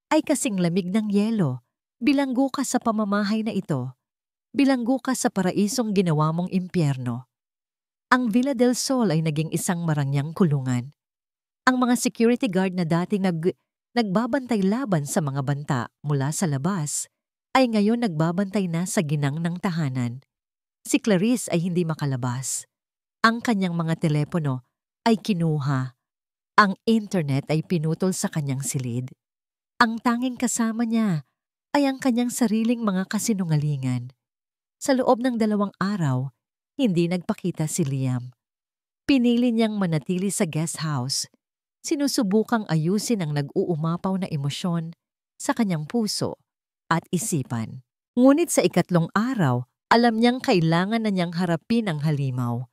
S1: ay kasing lamig ng yelo. Bilanggo ka sa pamamahay na ito. Bilanggo ka sa paraisong ginawa mong impyerno. Ang Villa del Sol ay naging isang marangyang kulungan. Ang mga security guard na dating nagbabantay laban sa mga banta mula sa labas ay ngayon nagbabantay na sa ginang ng tahanan. Si Clarice ay hindi makalabas. Ang kanyang mga telepono ay kinuha. Ang internet ay pinutol sa kanyang silid. Ang tanging kasama niya ay ang kanyang sariling mga kasinungalingan. Sa loob ng 2 araw, hindi nagpakita si Liam. Pinili niyang manatili sa guest house. Sinusubukang ayusin ang nag-uumapaw na emosyon sa kanyang puso at isipan. Ngunit sa 3 araw, alam niyang kailangan na niyang harapin ang halimaw.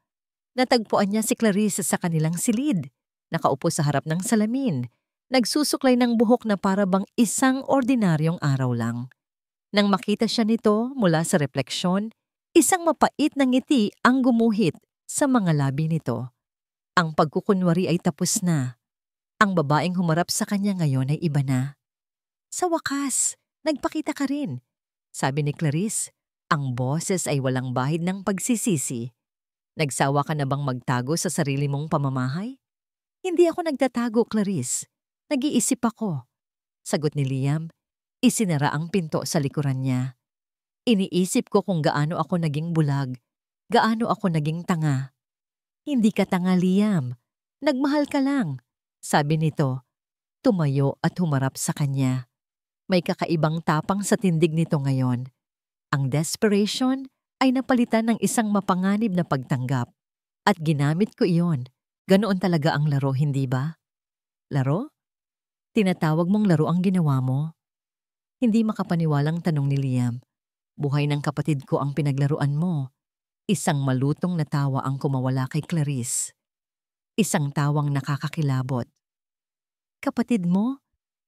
S1: Natagpuan niya si Clarice sa kanilang silid, nakaupo sa harap ng salamin, nagsusuklay ng buhok na para bang isang ordinaryong araw lang. Nang makita siya nito mula sa refleksyon, isang mapait na ngiti ang gumuhit sa mga labi nito. Ang pagkukunwari ay tapos na. Ang babaeng humarap sa kanya ngayon ay iba na. Sa wakas, nagpakita ka rin, sabi ni Clarice. Ang boses ay walang bahid ng pagsisisi. Nagsawa ka na bang magtago sa sarili mong pamamahay? Hindi ako nagtatago, Clarice. Nag-iisip ako. Sagot ni Liam. Isinara ang pinto sa likuran niya. Iniisip ko kung gaano ako naging bulag, gaano ako naging tanga. Hindi ka tanga, Liam. Nagmahal ka lang, sabi nito. Tumayo at humarap sa kanya. May kakaibang tapang sa tindig nito ngayon. Ang desperation ay napalitan ng isang mapanganib na pagtanggap. At ginamit ko iyon. Ganoon talaga ang laro, hindi ba? Laro? Tinatawag mong laro ang ginawa mo? Hindi makapaniwalang tanong ni Liam. Buhay ng kapatid ko ang pinaglaruan mo. Isang malutong na tawa ang kumawala kay Clarice. Isang tawang nakakakilabot. Kapatid mo?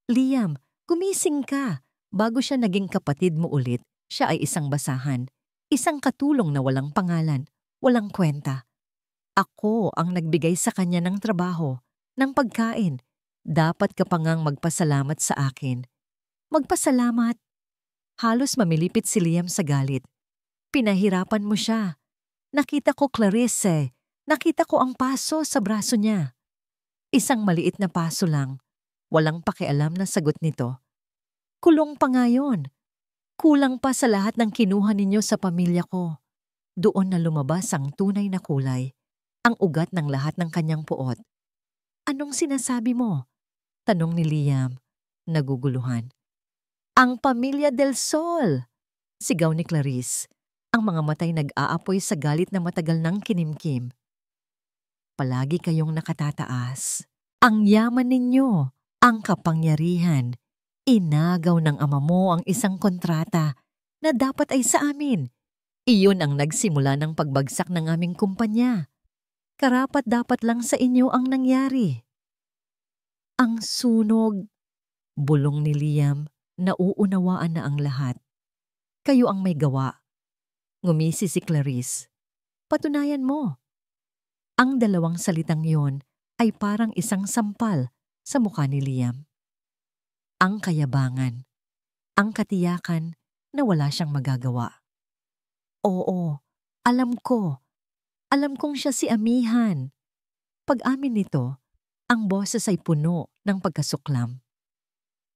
S1: Liam, gumising ka. Bago siya naging kapatid mo ulit, siya ay isang basahan. Isang katulong na walang pangalan, walang kwenta. Ako ang nagbigay sa kanya ng trabaho, ng pagkain. Dapat ka pa ngang magpasalamat sa akin. Magpasalamat. Halos mamilipit si Liam sa galit. Pinahirapan mo siya. Nakita ko Clarice. Nakita ko ang paso sa braso niya. Isang maliit na paso lang. Walang pakialam na sagot nito. Kulong pa nga yun. Kulang pa sa lahat ng kinuha ninyo sa pamilya ko. Doon na lumabas ang tunay na kulay. Ang ugat ng lahat ng kanyang puot. Anong sinasabi mo? Tanong ni Liam, naguguluhan. Ang pamilya del Sol! Sigaw ni Clarice. Ang mga matay nag-aapoy sa galit na matagal ng kinimkim. Palagi kayong nakatataas. Ang yaman ninyo, ang kapangyarihan. Inagaw ng ama mo ang isang kontrata na dapat ay sa amin. Iyon ang nagsimula ng pagbagsak ng aming kumpanya. Karapat-dapat lang sa inyo ang nangyari. Ang sunog, bulong ni Liam, nauunawaan na ang lahat. Kayo ang may gawa. Ngumisi si Clarice. Patunayan mo. Ang dalawang salitang yon ay parang isang sampal sa mukha ni Liam. Ang kayabangan, ang katiyakan na wala siyang magagawa. Oo, alam ko. Alam kong siya si Amihan. Pag-amin nito, ang boses ay puno ng pagkasuklam.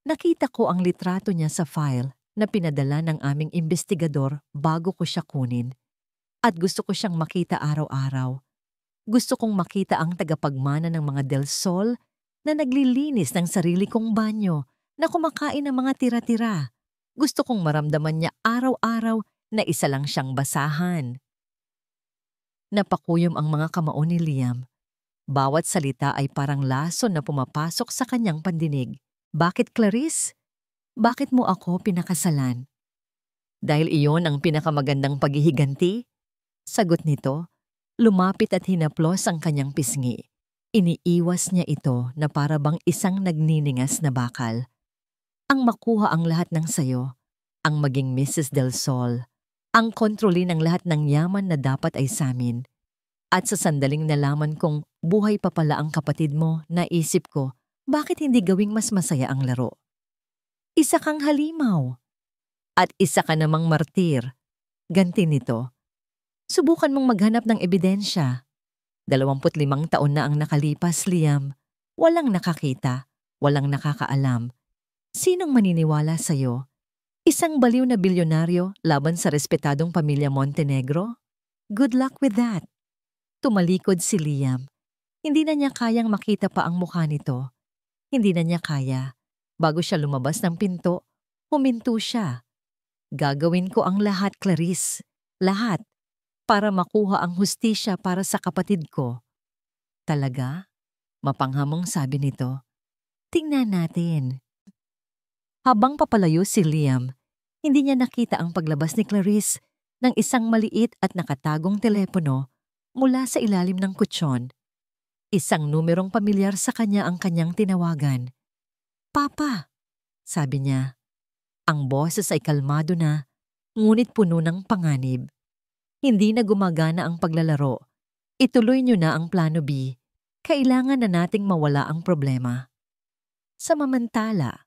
S1: Nakita ko ang litrato niya sa file na pinadala ng aming investigador bago ko siya kunin. At gusto ko siyang makita araw-araw. Gusto kong makita ang tagapagmana ng mga Del Sol na naglilinis ng sarili kong banyo, na kumakain ng mga tira-tira. Gusto kong maramdaman niya araw-araw na isa lang siyang basahan. Napakuyom ang mga kamao ni Liam. Bawat salita ay parang lason na pumapasok sa kanyang pandinig. Bakit, Clarice? Bakit mo ako pinakasalan? Dahil iyon ang pinakamagandang paghihiganti? Sagot nito, lumapit at hinaplos ang kanyang pisngi. Iniiwas niya ito na para bang isang nagniningas na bakal. Ang makuha ang lahat ng sayo, ang maging Mrs. Del Sol, ang kontrolin ang lahat ng yaman na dapat ay samin. At sa sandaling nalaman kong buhay pa pala ang kapatid mo, naisip ko, bakit hindi gawing mas masaya ang laro? Isa kang halimaw. At isa ka namang martir. Ganti nito. Subukan mong maghanap ng ebidensya. 25 taon na ang nakalipas, Liam. Walang nakakita, walang nakakaalam. Sinong maniniwala sa'yo? Isang baliw na bilyonaryo laban sa respetadong pamilya Montenegro? Good luck with that. Tumalikod si Liam. Hindi na niya kayang makita pa ang mukha nito. Hindi na niya kaya. Bago siya lumabas ng pinto, huminto siya. Gagawin ko ang lahat, Clarice. Lahat. Para makuha ang hustisya para sa kapatid ko. Talaga? Mapanghamong sabi nito. Tingnan natin. Habang papalayo si Liam, hindi niya nakita ang paglabas ni Clarice ng isang maliit at nakatagong telepono mula sa ilalim ng kutsyon. Isang numerong pamilyar sa kanya ang kanyang tinawagan. Papa, sabi niya. Ang boses ay kalmado na, ngunit puno ng panganib. Hindi na gumagana ang paglalaro. Ituloy niyo na ang plano B. Kailangan na nating mawala ang problema. Samamantala,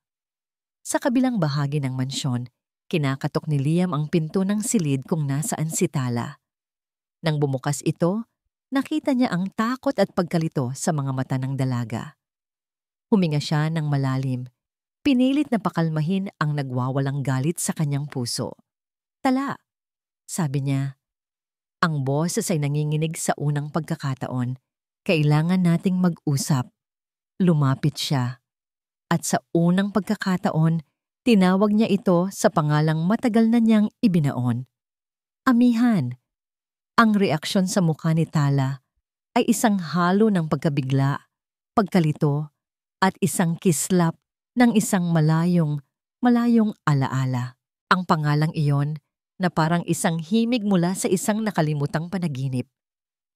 S1: sa kabilang bahagi ng mansyon, kinakatok ni Liam ang pinto ng silid kung nasaan si Tala. Nang bumukas ito, nakita niya ang takot at pagkalito sa mga mata ng dalaga. Huminga siya ng malalim. Pinilit na pakalmahin ang nagwawalang galit sa kanyang puso. Tala, sabi niya. Ang boses ay nanginginig sa unang pagkakataon. Kailangan nating mag-usap. Lumapit siya. At sa unang pagkakataon, tinawag niya ito sa pangalang matagal na niyang ibinaon. Amihan. Ang reaksyon sa mukha ni Tala ay isang halo ng pagkabigla, pagkalito, at isang kislap ng isang malayong alaala. Ang pangalang iyon na parang isang himig mula sa isang nakalimutang panaginip.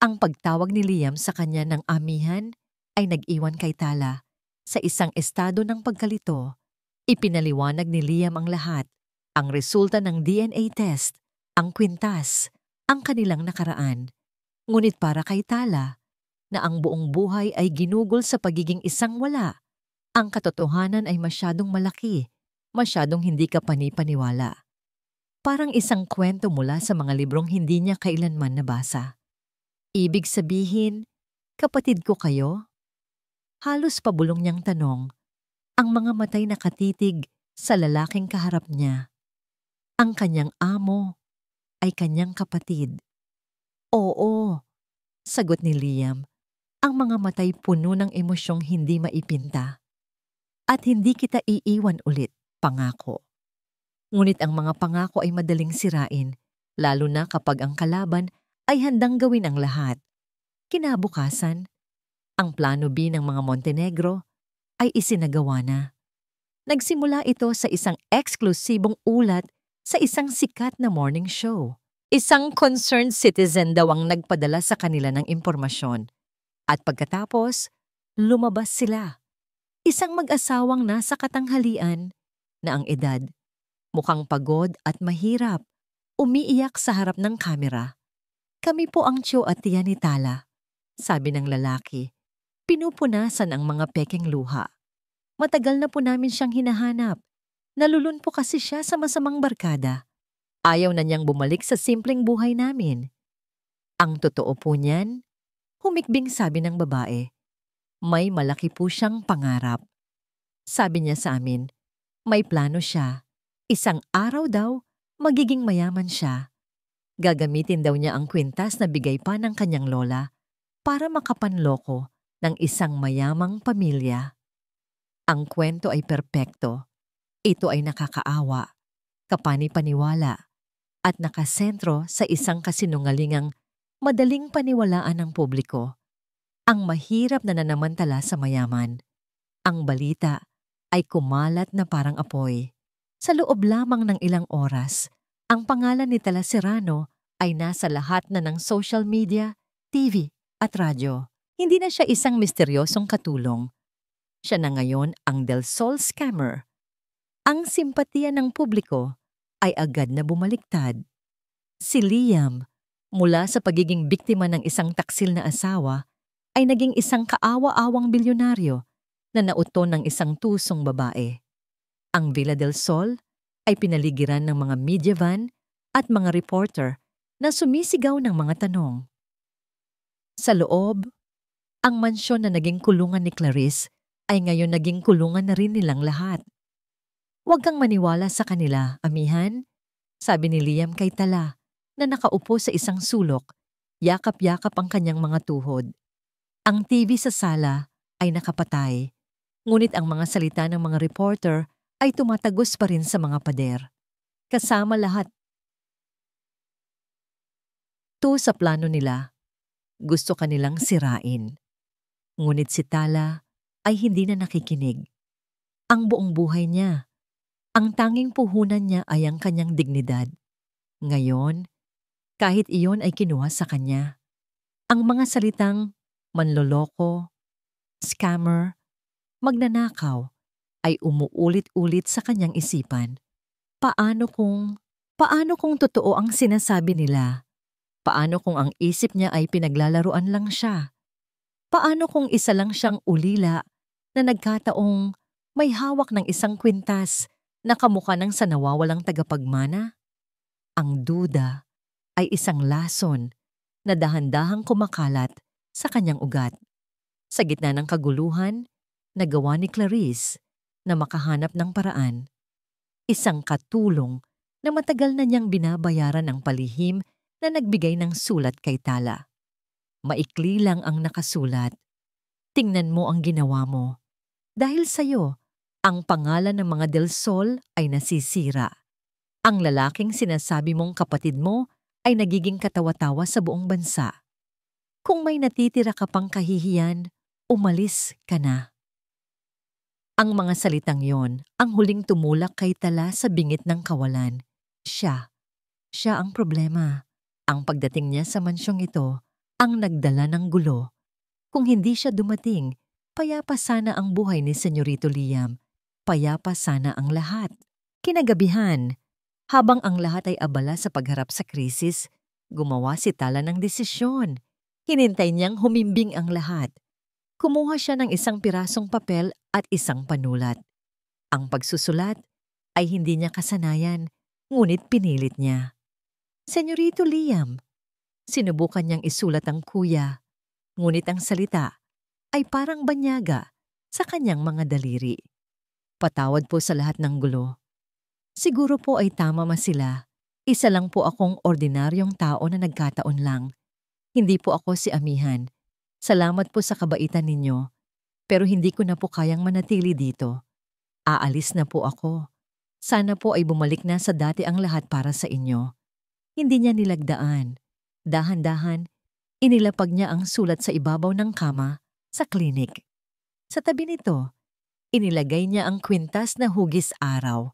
S1: Ang pagtawag ni Liam sa kanya ng amihan ay nag-iwan kay Tala sa isang estado ng pagkalito. Ipinaliwanag ni Liam ang lahat, ang resulta ng DNA test, ang kwintas, ang kanilang nakaraan. Ngunit para kay Tala, na ang buong buhay ay ginugol sa pagiging isang wala, ang katotohanan ay masyadong malaki, masyadong hindi ka panipaniwala. Parang isang kwento mula sa mga librong hindi niya kailanman nabasa. Ibig sabihin, kapatid ko kayo? Halos pabulong niyang tanong, ang mga matay nakatitig sa lalaking kaharap niya. Ang kanyang amo ay kanyang kapatid. Oo, sagot ni Liam, ang mga matay puno ng emosyong hindi maipinta. At hindi kita iiwan ulit, pangako. Ngunit ang mga pangako ay madaling sirain, lalo na kapag ang kalaban ay handang gawin ang lahat. Kinabukasan, ang plano B ng mga Montenegro ay isinagawa na. Nagsimula ito sa isang eksklusibong ulat sa isang sikat na morning show. Isang concerned citizen daw ang nagpadala sa kanila ng impormasyon. At pagkatapos, lumabas sila. Isang mag-asawang nasa katanghalian na ang edad, mukhang pagod at mahirap, umiiyak sa harap ng kamera. Kami po ang tiyo at tiya ni Tala, sabi ng lalaki. Pinupunasan ang mga pekeng luha. Matagal na po namin siyang hinahanap. Nalulun po kasi siya sa masamang barkada. Ayaw na niyang bumalik sa simpleng buhay namin. Ang totoo po niyan, humikbing sabi ng babae. May malaki po siyang pangarap. Sabi niya sa amin, may plano siya. Isang araw daw, magiging mayaman siya. Gagamitin daw niya ang kwintas na bigay pa ng kanyang lola para makapanloko ng isang mayamang pamilya. Ang kwento ay perpekto. Ito ay nakakaawa, kapani-paniwala, at nakasentro sa isang kasinungalingang madaling paniwalaan ng publiko. Ang mahirap na nanamantala sa mayaman. Ang balita ay kumalat na parang apoy. Sa loob lamang ng ilang oras, ang pangalan ni Tala Serrano ay nasa lahat na ng social media, TV at radyo. Hindi na siya isang misteryosong katulong. Siya na ngayon ang Del Sol scammer. Ang simpatiya ng publiko ay agad na bumaliktad. Si Liam, mula sa pagiging biktima ng isang taksil na asawa, ay naging isang kaawa-awang bilyonaryo na nauto ng isang tusong babae. Ang Villa del Sol ay pinaligiran ng mga media van at mga reporter na sumisigaw ng mga tanong. Sa loob, ang mansyon na naging kulungan ni Clarice ay ngayon naging kulungan na rin nilang lahat. Huwag kang maniwala sa kanila, amihan, sabi ni Liam kay Tala na nakaupo sa isang sulok, yakap-yakap ang kanyang mga tuhod. Ang TV sa sala ay nakapatay, ngunit ang mga salita ng mga reporter ay tumatagos pa rin sa mga pader. Kasama lahat. To sa plano nila, gusto kanilang sirain. Ngunit si Tala ay hindi na nakikinig. Ang buong buhay niya, ang tanging puhunan niya ay ang kanyang dignidad. Ngayon, kahit iyon ay kinuha sa kanya, ang mga salitang manloloko, scammer, magnanakaw ay umuulit-ulit sa kanyang isipan. Paano kung totoo ang sinasabi nila? Paano kung ang isip niya ay pinaglalaruan lang siya? Paano kung isa lang siyang ulila na nagkataong may hawak ng isang kwintas na kamukha ng sa nawawalang tagapagmana? Ang duda ay isang lason na dahan-dahang kumakalat sa kanyang ugat. Sa gitna ng kaguluhan, nagawa ni Clarice na makahanap ng paraan. Isang katulong na matagal na niyang binabayaran ng palihim na nagbigay ng sulat kay Tala. Maikli lang ang nakasulat. Tingnan mo ang ginawa mo. Dahil sa'yo, ang pangalan ng mga Del Sol ay nasisira. Ang lalaking sinasabi mong kapatid mo ay nagiging katawa-tawa sa buong bansa. Kung may natitira ka pang kahihiyan, umalis ka na. Ang mga salitang yon ang huling tumulak kay Tala sa bingit ng kawalan. Siya ang problema. Ang pagdating niya sa mansyong ito ang nagdala ng gulo. Kung hindi siya dumating, payapa sana ang buhay ni Senyorito Liam. Payapa sana ang lahat. Kinagabihan, habang ang lahat ay abala sa pagharap sa krisis, gumawa si Tala ng desisyon. Hinintay niyang humimbing ang lahat. Kumuha siya ng isang pirasong papel at isang panulat. Ang pagsusulat ay hindi niya kasanayan, ngunit pinilit niya. Senyorito Liam, sinubukan niyang isulat ang kuya, ngunit ang salita ay parang banyaga sa kanyang mga daliri. Patawad po sa lahat ng gulo. Siguro po ay tama sila. Isa lang po akong ordinaryong tao na nagkataon lang. Hindi po ako si Amihan. Salamat po sa kabaitan ninyo, pero hindi ko na po kayang manatili dito. Aalis na po ako. Sana po ay bumalik na sa dati ang lahat para sa inyo. Hindi niya nilagdaan. Dahan-dahan, inilapag niya ang sulat sa ibabaw ng kama sa klinik. Sa tabi nito, inilagay niya ang kwintas na hugis araw,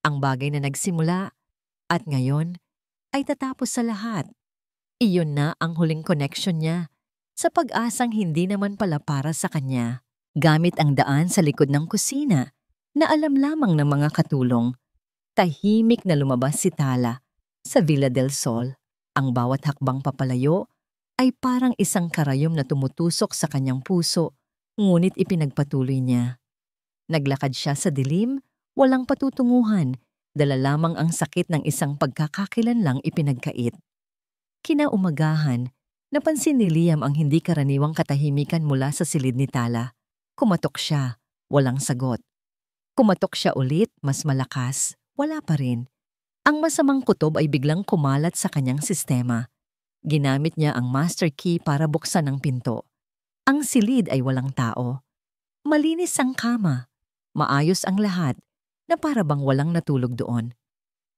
S1: ang bagay na nagsimula at ngayon ay tatapos sa lahat. Iyon na ang huling connection niya sa pag-asang hindi naman pala para sa kanya. Gamit ang daan sa likod ng kusina na alam lamang ng mga katulong, tahimik na lumabas si Tala sa Villa del Sol. Ang bawat hakbang papalayo ay parang isang karayom na tumutusok sa kanyang puso, ngunit ipinagpatuloy niya. Naglakad siya sa dilim, walang patutunguhan, dala lamang ang sakit ng isang pagkakakilanlang ipinagkait. Kinaumagahan, napansin ni Liam ang hindi karaniwang katahimikan mula sa silid ni Tala. Kumatok siya, walang sagot. Kumatok siya ulit, mas malakas, wala pa rin. Ang masamang kutob ay biglang kumalat sa kanyang sistema. Ginamit niya ang master key para buksan ang pinto. Ang silid ay walang tao. Malinis ang kama. Maayos ang lahat na para bang walang natulog doon.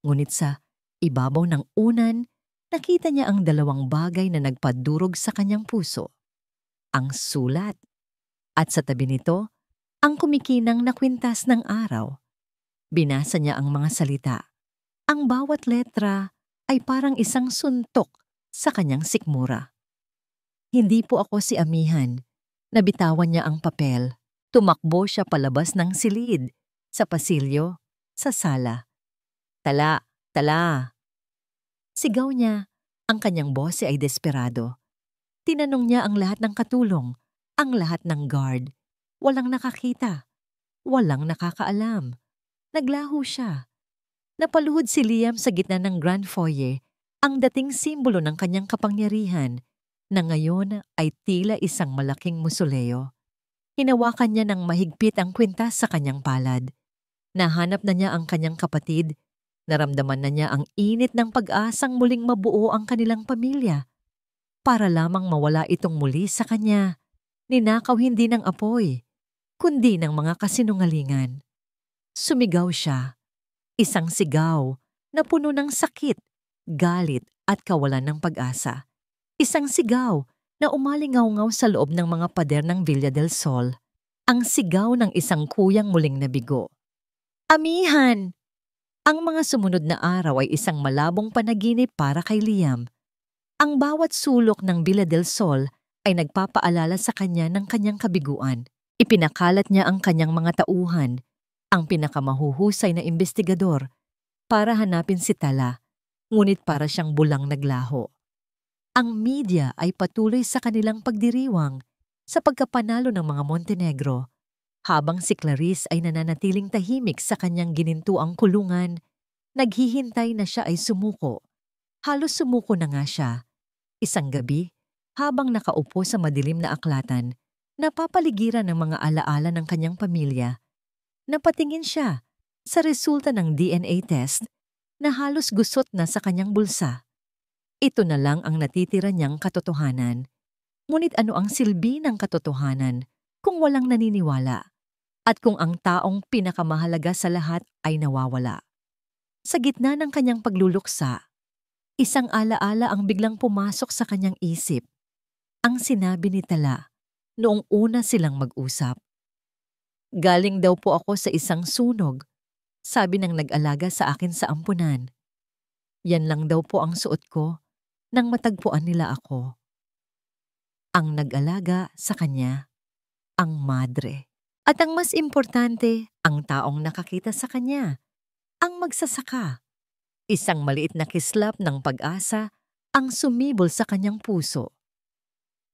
S1: Ngunit sa ibabaw ng unan, nakita niya ang dalawang bagay na nagpadurog sa kanyang puso. Ang sulat. At sa tabi nito, ang kumikinang na kwintas ng araw. Binasa niya ang mga salita. Ang bawat letra ay parang isang suntok sa kanyang sikmura. Hindi po ako si Amihan. Nabitawan niya ang papel. Tumakbo siya palabas ng silid, sa pasilyo, sa sala. Tala, Tala. Sigaw niya. Ang kanyang bose ay desperado. Tinanong niya ang lahat ng katulong, ang lahat ng guard. Walang nakakita. Walang nakakaalam. Naglaho siya. Napaluhod si Liam sa gitna ng grand foyer, ang dating simbolo ng kanyang kapangyarihan, na ngayon ay tila isang malaking musoleo. Hinawakan niya ng mahigpit ang kwintas sa kanyang palad. Nahanap na niya ang kanyang kapatid. Naramdaman na niya ang init ng pag-asang muling mabuo ang kanilang pamilya. Para lamang mawala itong muli sa kanya, ninakaw hindi ng apoy, kundi ng mga kasinungalingan. Sumigaw siya. Isang sigaw na puno ng sakit, galit at kawalan ng pag-asa. Isang sigaw na umalingaw-ngaw sa loob ng mga pader ng Villa del Sol. Ang sigaw ng isang kuyang muling nabigo. Amihan! Ang mga sumunod na araw ay isang malabong panaginip para kay Liam. Ang bawat sulok ng Villa del Sol ay nagpapaalala sa kanya ng kanyang kabiguan. Ipinakalat niya ang kanyang mga tauhan, ang pinakamahuhusay na investigador, para hanapin si Tala, ngunit para siyang bulang naglaho. Ang media ay patuloy sa kanilang pagdiriwang sa pagkapanalo ng mga Montenegro, habang si Clarice ay nananatiling tahimik sa kanyang ginintuang kulungan, naghihintay na siya ay sumuko. Halos sumuko na nga siya. Isang gabi, habang nakaupo sa madilim na aklatan, napapaligiran ng mga alaala ng kanyang pamilya, napatingin siya sa resulta ng DNA test na halos gusot na sa kanyang bulsa. Ito na lang ang natitira niyang katotohanan. Ngunit ano ang silbi ng katotohanan kung walang naniniwala at kung ang taong pinakamahalaga sa lahat ay nawawala? Sa gitna ng kanyang pagluluksa, isang alaala ang biglang pumasok sa kanyang isip. ang sinabi ni Tala noong una silang mag-usap. Galing daw po ako sa isang sunog, sabi ng nag-alaga sa akin sa ampunan. Yan lang daw po ang suot ko nang matagpuan nila ako. Ang nag-alaga sa kanya, ang madre. At ang mas importante, ang taong nakakita sa kanya, ang magsasaka. Isang maliit na kislap ng pag-asa ang sumibol sa kanyang puso.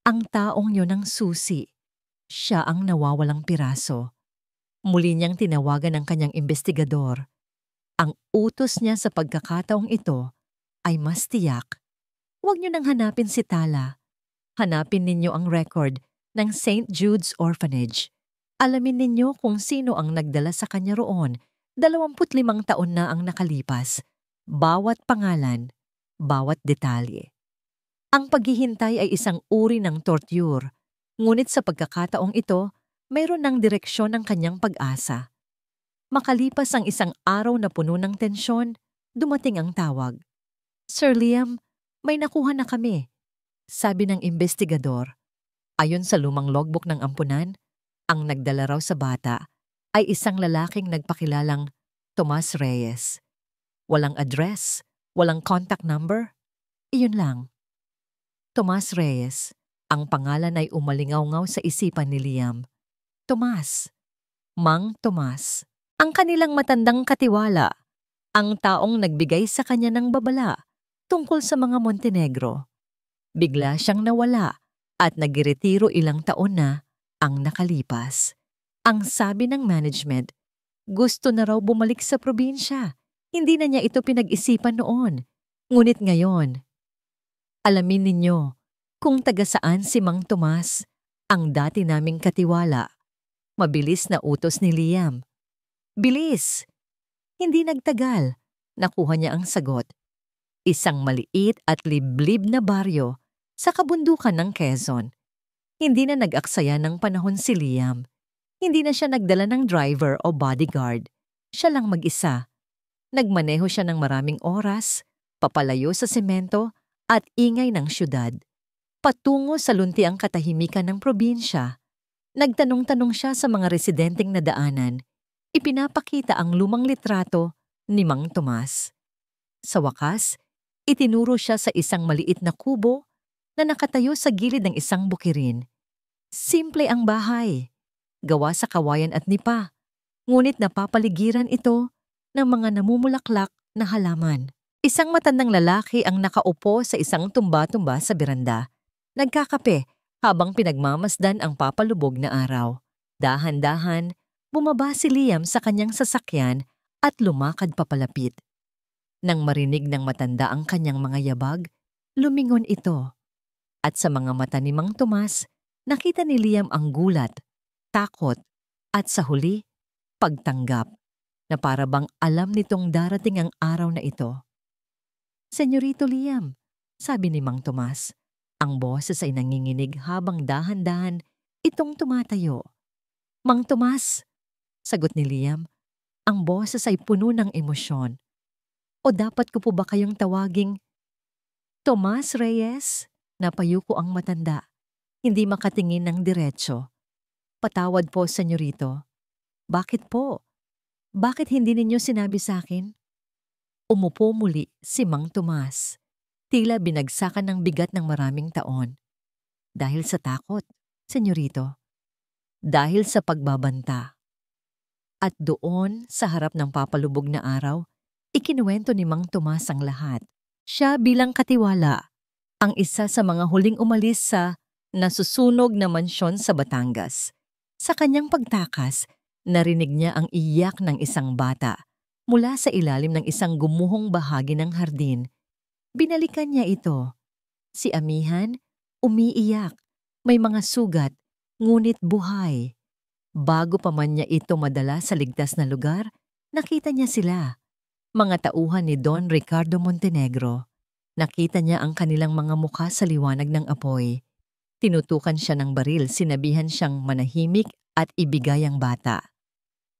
S1: Ang taong yon ang susi. Siya ang nawawalang piraso. Muli niyang tinawagan ang kanyang investigador. Ang utos niya sa pagkakataong ito ay mas tiyak. Huwag niyo nang hanapin si Tala. Hanapin ninyo ang record ng St. Jude's Orphanage. Alamin ninyo kung sino ang nagdala sa kanya roon. 25 taon na ang nakalipas. Bawat pangalan, bawat detalye. Ang paghihintay ay isang uri ng torture. Ngunit sa pagkakataong ito, mayroon ng direksyon ng kanyang pag-asa. Makalipas ang isang araw na puno ng tensyon, dumating ang tawag. Sir Liam, may nakuha na kami, sabi ng investigador. Ayon sa lumang logbook ng ampunan, ang nagdala raw sa bata ay isang lalaking nagpakilalang Tomas Reyes. Walang address, walang contact number, iyon lang. Tomas Reyes, ang pangalan ay umalingaw-ngaw sa isipan ni Liam. Tomas, Mang Tomas, ang kanilang matandang katiwala, ang taong nagbigay sa kanya ng babala tungkol sa mga Montenegro. Bigla siyang nawala at nagretiro ilang taon na ang nakalipas. Ang sabi ng management, gusto na raw bumalik sa probinsya. Hindi na niya ito pinag-isipan noon. Ngunit ngayon, alamin ninyo kung taga saan si Mang Tomas, ang dati naming katiwala. Mabilis na utos ni Liam. Bilis! Hindi nagtagal. Nakuha niya ang sagot. Isang maliit at liblib na baryo sa kabundukan ng Quezon. Hindi na nag-aksaya ng panahon si Liam. Hindi na siya nagdala ng driver o bodyguard. Siya lang mag-isa. Nagmaneho siya ng maraming oras, papalayo sa semento at ingay ng syudad. Patungo sa luntiang katahimikan ng probinsya. Nagtanong-tanong siya sa mga residenteng nadaanan. Ipinapakita ang lumang litrato ni Mang Tomas. Sa wakas, itinuro siya sa isang maliit na kubo na nakatayo sa gilid ng isang bukirin. Simple ang bahay, gawa sa kawayan at nipa, ngunit napapaligiran ito ng mga namumulaklak na halaman. Isang matandang lalaki ang nakaupo sa isang tumba-tumba sa beranda. Nagkakape habang pinagmamasdan ang papalubog na araw. Dahan-dahan, bumaba si Liam sa kanyang sasakyan at lumakad papalapit. Nang marinig ng matanda ang kanyang mga yabag, lumingon ito. At sa mga mata ni Mang Tomas, nakita ni Liam ang gulat, takot, at sa huli, pagtanggap, na para bang alam nitong darating ang araw na ito. Senyorito Liam, sabi ni Mang Tomas. Ang boses ay nanginginig habang dahan-dahan itong tumatayo. Mang Tomas, sagot ni Liam, ang boses ay puno ng emosyon. O dapat ko po ba kayong tawaging Tomas Reyes? Napayuko ang matanda, hindi makatingin ng diretso. Patawad po, senyorito. Bakit po? Bakit hindi ninyo sinabi sa akin? Umupo muli si Mang Tomas. Tila binagsakan ng bigat ng maraming taon. Dahil sa takot, senyorito. Dahil sa pagbabanta. At doon, sa harap ng papalubog na araw, ikinuwento ni Mang Tomas ang lahat. Siya bilang katiwala, ang isa sa mga huling umalis sa nasusunog na mansyon sa Batangas. Sa kanyang pagtakas, narinig niya ang iyak ng isang bata mula sa ilalim ng isang gumuhong bahagi ng hardin. Binalikan niya ito. Si Amihan, umiiyak, may mga sugat, ngunit buhay. Bago pa man niya ito madala sa ligtas na lugar, nakita niya sila. Mga tauhan ni Don Ricardo Montenegro. Nakita niya ang kanilang mga mukha sa liwanag ng apoy. Tinutukan siya ng baril, sinabihan siyang manahimik at ibigay ang bata.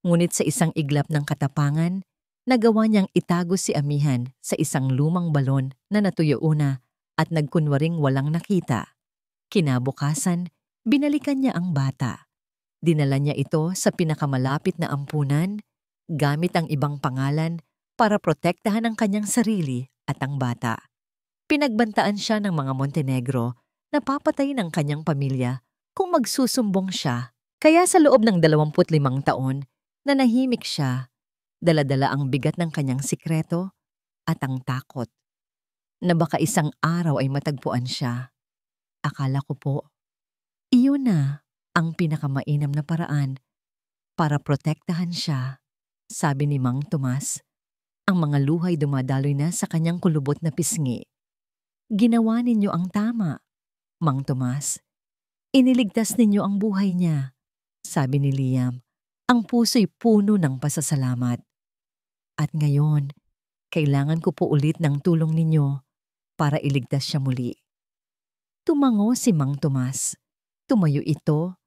S1: Ngunit sa isang iglap ng katapangan, nagawa niyang itago si Amihan sa isang lumang balon na natuyo una at nagkunwaring walang nakita. Kinabukasan, binalikan niya ang bata. Dinala niya ito sa pinakamalapit na ampunan gamit ang ibang pangalan para protektahan ang kanyang sarili at ang bata. Pinagbantaan siya ng mga Montenegro na papatayin ang kanyang pamilya kung magsusumbong siya. Kaya sa loob ng 25 taon, nanahimik siya, dala-dala ang bigat ng kanyang sikreto at ang takot na baka isang araw ay matagpuan siya. Akala ko po, iyon na ang pinakamainam na paraan para protektahan siya, sabi ni Mang Tomas. Ang mga luhay dumadaloy na sa kanyang kulubot na pisngi. Ginawa ninyo ang tama, Mang Tomas. Iniligtas ninyo ang buhay niya, sabi ni Liam. Ang puso'y puno ng pasasalamat. At ngayon, kailangan ko po ulit ng tulong ninyo para iligtas siya muli. Tumango si Mang Tomas. Tumayo ito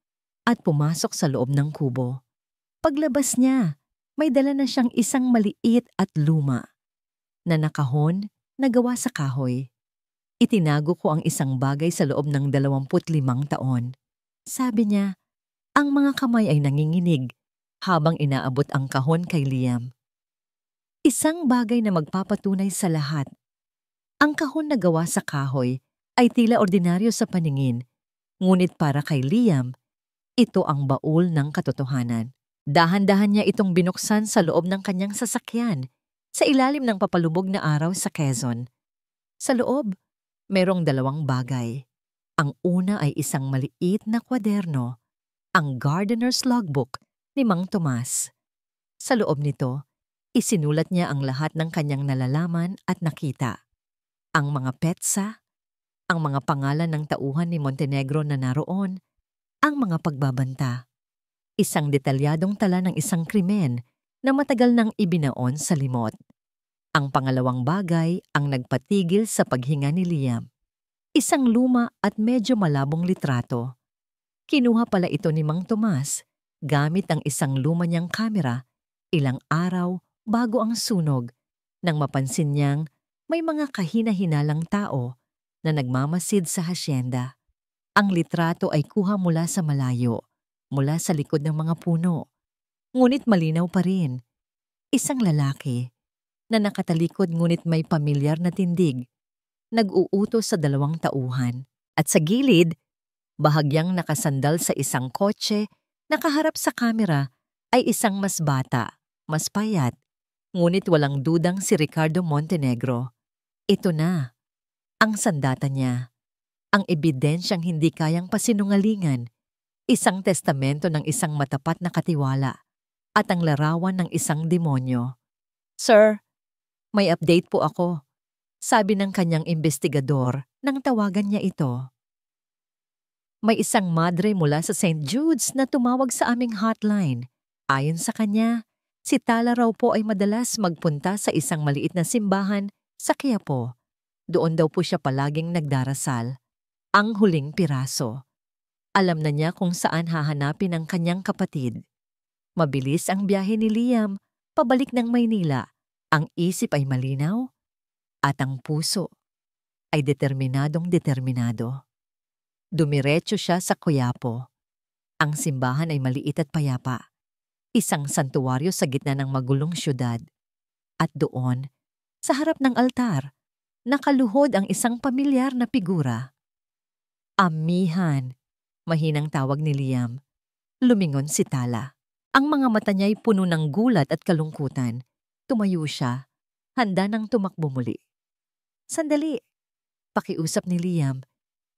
S1: at pumasok sa loob ng kubo. Paglabas niya, may dala na siyang isang maliit at luma na nakahon na gawa sa kahoy. Itinago ko ang isang bagay sa loob ng 25 taon. Sabi niya, ang mga kamay ay nanginginig habang inaabot ang kahon kay Liam. Isang bagay na magpapatunay sa lahat. Ang kahon na gawa sa kahoy ay tila ordinaryo sa paningin, ngunit para kay Liam, ito ang baul ng katotohanan. Dahan-dahan niya itong binuksan sa loob ng kanyang sasakyan sa ilalim ng papalubog na araw sa Quezon. Sa loob, merong 2 bagay. Ang una ay isang maliit na kwaderno, ang Gardener's Logbook ni Mang Tomas. Sa loob nito, isinulat niya ang lahat ng kanyang nalalaman at nakita. Ang mga petsa, ang mga pangalan ng tauhan ni Montenegro na naroon, ang mga pagbabanta. Isang detalyadong tala ng isang krimen na matagal nang ibinaon sa limot. Ang pangalawang bagay ang nagpatigil sa paghinga ni Liam. Isang luma at medyo malabong litrato. Kinuha pala ito ni Mang Tomas gamit ang isang luma niyang kamera ilang araw bago ang sunog nang mapansin niyang may mga kahina-hinalang tao na nagmamasid sa hasyenda. Ang litrato ay kuha mula sa malayo, mula sa likod ng mga puno. Ngunit malinaw pa rin. Isang lalaki na nakatalikod ngunit may pamilyar na tindig, nag-uutos sa 2 tauhan. At sa gilid, bahagyang nakasandal sa isang kotse, nakaharap sa kamera ay isang mas bata, mas payat, ngunit walang dudang si Ricardo Montenegro. Ito na, ang sandata niya, ang ebidensyang hindi kayang pasinungalingan, isang testamento ng isang matapat na katiwala, at ang larawan ng isang demonyo. Sir, may update po ako, sabi ng kanyang investigador nang tawagan niya ito. May isang madre mula sa St. Jude's na tumawag sa aming hotline. Ayon sa kanya, si Tala raw po ay madalas magpunta sa isang maliit na simbahan sa Quiapo. Doon daw po siya palaging nagdarasal. Ang huling piraso. Alam na niya kung saan hahanapin ang kanyang kapatid. Mabilis ang biyahe ni Liam pabalik ng Maynila. Ang isip ay malinaw at ang puso ay determinadong-determinado. Dumiretso siya sa Quiapo. Ang simbahan ay maliit at payapa. Isang santuwaryo sa gitna ng magulong syudad. At doon, sa harap ng altar, nakaluhod ang isang pamilyar na figura. Amihan, mahinang tawag ni Liam. Lumingon si Tala. Ang mga mata niya'y puno ng gulat at kalungkutan. Tumayo siya, handa nang tumakbo muli. Sandali, pakiusap ni Liam.